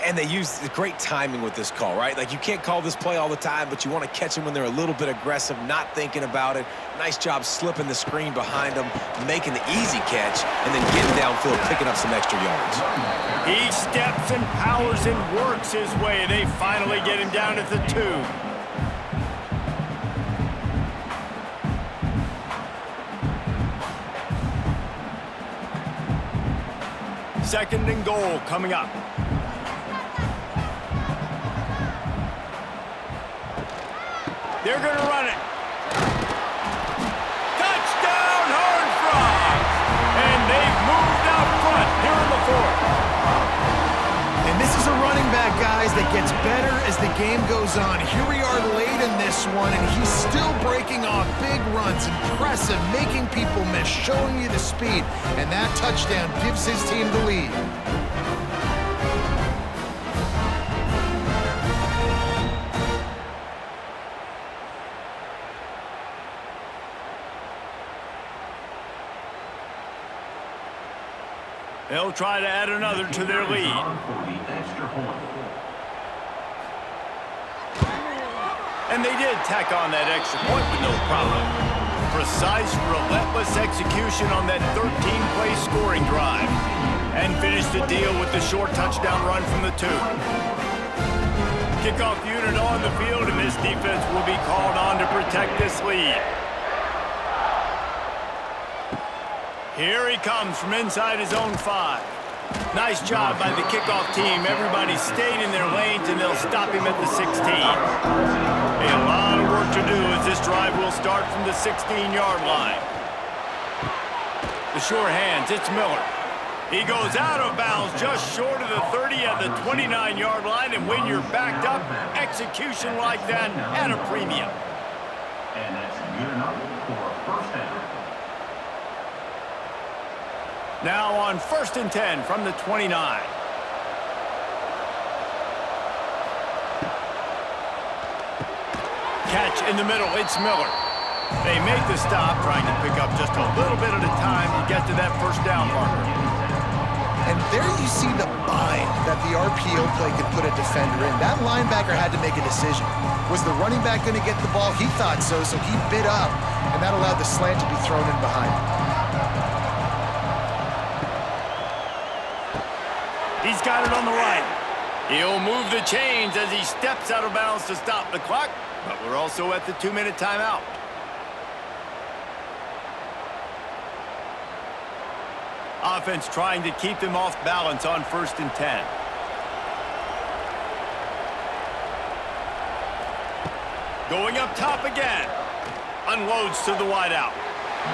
And they use great timing with this call, right? Like, you can't call this play all the time, but you want to catch them when they're a little bit aggressive, not thinking about it. Nice job slipping the screen behind them, making the easy catch, and then getting downfield, picking up some extra yards. He steps and powers and works his way. They finally get him down at the 2. 2nd and goal coming up. They're going to run it. Touchdown, Horned Frogs! And they've moved out front here in the fourth. And this is a running back, guys, that gets better as the game goes on. Here we are late in this one, and he's still breaking off big runs. Impressive, making people miss, showing you the speed. And that touchdown gives his team the lead. They'll try to add another to their lead. And they did tack on that extra point with no problem. Precise, relentless execution on that 13-play scoring drive. And finished the deal with the short touchdown run from the 2. Kickoff unit on the field, and this defense will be called on to protect this lead. Here he comes from inside his own 5. Nice job by the kickoff team. Everybody stayed in their lanes, and they'll stop him at the 16. A lot of work to do as this drive will start from the 16-yard line. The sure hands, it's Miller. He goes out of bounds just short of the 30 at the 29-yard line, and when you're backed up, execution like that at a premium. And that's good enough for a first down. Now on 1st and 10 from the 29. Catch in the middle, it's Miller. They make the stop, trying to pick up just a little bit at a time to get to that first down marker. And there you see the bind that the RPO play can put a defender in. That linebacker had to make a decision. Was the running back going to get the ball? He thought so, so he bit up, and that allowed the slant to be thrown in behind him. He's got it on the right. He'll move the chains as he steps out of bounds to stop the clock, but we're also at the 2-minute timeout. Offense trying to keep them off balance on 1st and 10. Going up top again. Unloads to the wideout.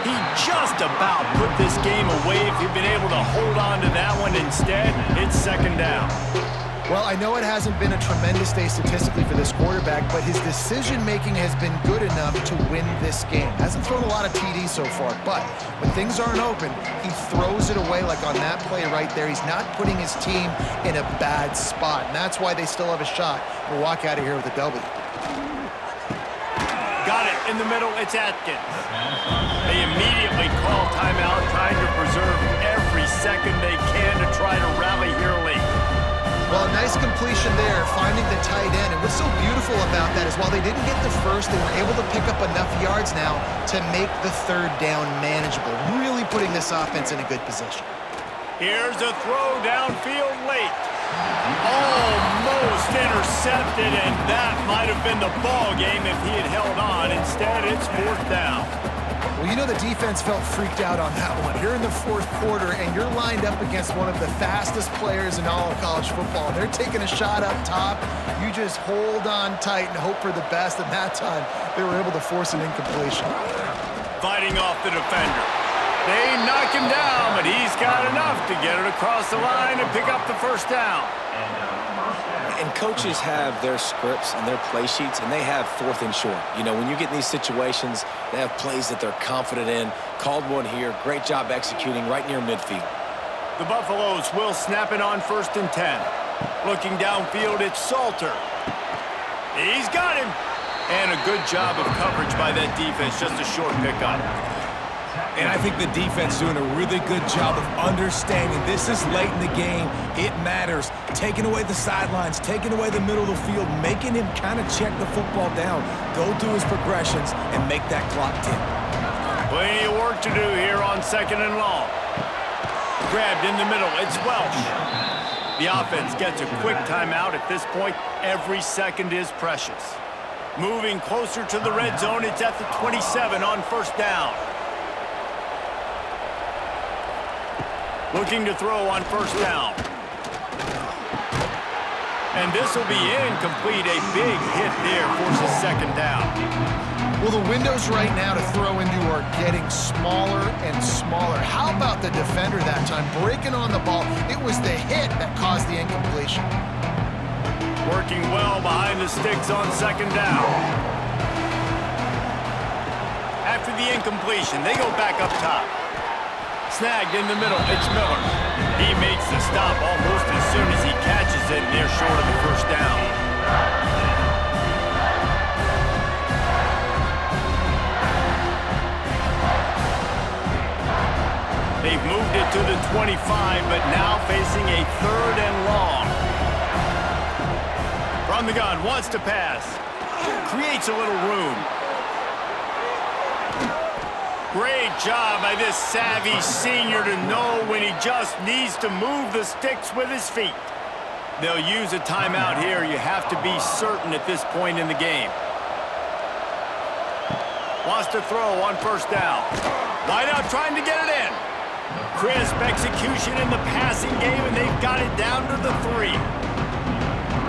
He just about put this game away if he'd been able to hold on to that one. Instead, it's 2nd down. Well, I know it hasn't been a tremendous day statistically for this quarterback, but his decision-making has been good enough to win this game. Hasn't thrown a lot of TDs so far, but when things aren't open, he throws it away like on that play right there. He's not putting his team in a bad spot, and that's why they still have a shot to walk out of here with a W. Got it in the middle, it's Atkins. They immediately call timeout, trying to preserve every second they can to try to rally here late. Well, a nice completion there, finding the tight end. And what's so beautiful about that is while they didn't get the first, they were able to pick up enough yards now to make the 3rd down manageable, really putting this offense in a good position. Here's a throw downfield late. Almost intercepted, and that might have been the ball game if he had held on. Instead, it's 4th down. Well, you know the defense felt freaked out on that one. You're in the 4th quarter, and you're lined up against one of the fastest players in all of college football. They're taking a shot up top. You just hold on tight and hope for the best, and that time they were able to force an incompletion. Fighting off the defender. They knock him down, but he's got enough to get it across the line and pick up the 1st down. And coaches have their scripts and their play sheets, and they have 4th and short. You know, when you get in these situations, they have plays that they're confident in. Called one here. Great job executing right near midfield. The Buffaloes will snap it on 1st and 10. Looking downfield, it's Salter. He's got him. And a good job of coverage by that defense, just a short pickup. And I think the defense doing a really good job of understanding this is late in the game. It matters. Taking away the sidelines, taking away the middle of the field, making him kind of check the football down, go through his progressions, and make that clock tick. Plenty of work to do here on 2nd and long. Grabbed in the middle, it's Welch. The offense gets a quick timeout. At this point, every second is precious. Moving closer to the red zone, it's at the 27 on 1st down. Looking to throw on 1st down. And this will be incomplete. A big hit there forces second down. Well, the windows right now to throw into are getting smaller and smaller. How about the defender that time breaking on the ball? It was the hit that caused the incompletion. Working well behind the sticks on second down. After the incompletion, they go back up top. Snagged in the middle, it's Miller. He makes the stop almost as soon as he catches it, and they're short of the first down. They've moved it to the 25, but now facing a 3rd and long. From the gun, wants to pass. Creates a little room. Great job by this savvy senior to know when he just needs to move the sticks with his feet. They'll use a timeout here. You have to be certain at this point in the game. Wants to throw on first down. Wide out trying to get it in. Crisp execution in the passing game, and they've got it down to the 3.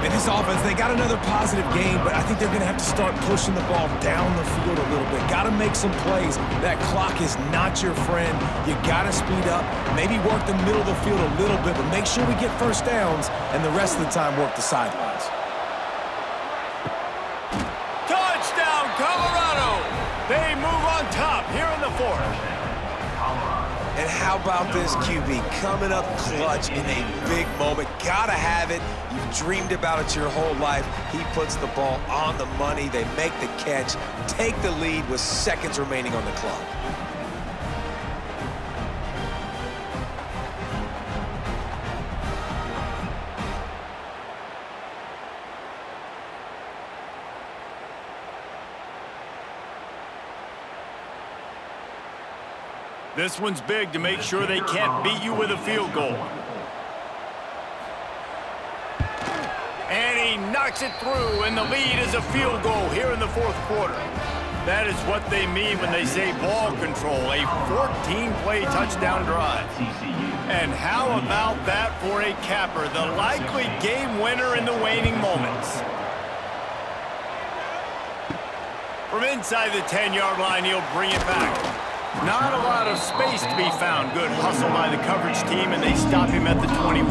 In this offense, they got another positive game, but I think they're going to have to start pushing the ball down the field a little bit. Got to make some plays. That clock is not your friend. You got to speed up, maybe work the middle of the field a little bit, but make sure we get first downs, and the rest of the time work the sidelines. Touchdown, Colorado! They move on top here in the 4th. And how about this QB coming up clutch in a big moment? Gotta have it. You've dreamed about it your whole life. He puts the ball on the money. They make the catch, take the lead with seconds remaining on the clock. This one's big to make sure they can't beat you with a field goal. And he knocks it through, and the lead is a field goal here in the 4th quarter. That is what they mean when they say ball control, a 14-play touchdown drive. And how about that for a capper, the likely game winner in the waning moments. From inside the 10-yard line, he'll bring it back. Not a lot of space to be found. Good hustle by the coverage team, and they stop him at the 21.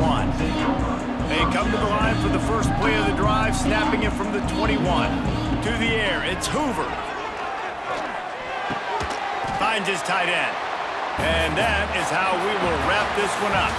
They come to the line for the first play of the drive, snapping it from the 21. To the air, it's Hoover. Finds his tight end. And that is how we will wrap this one up.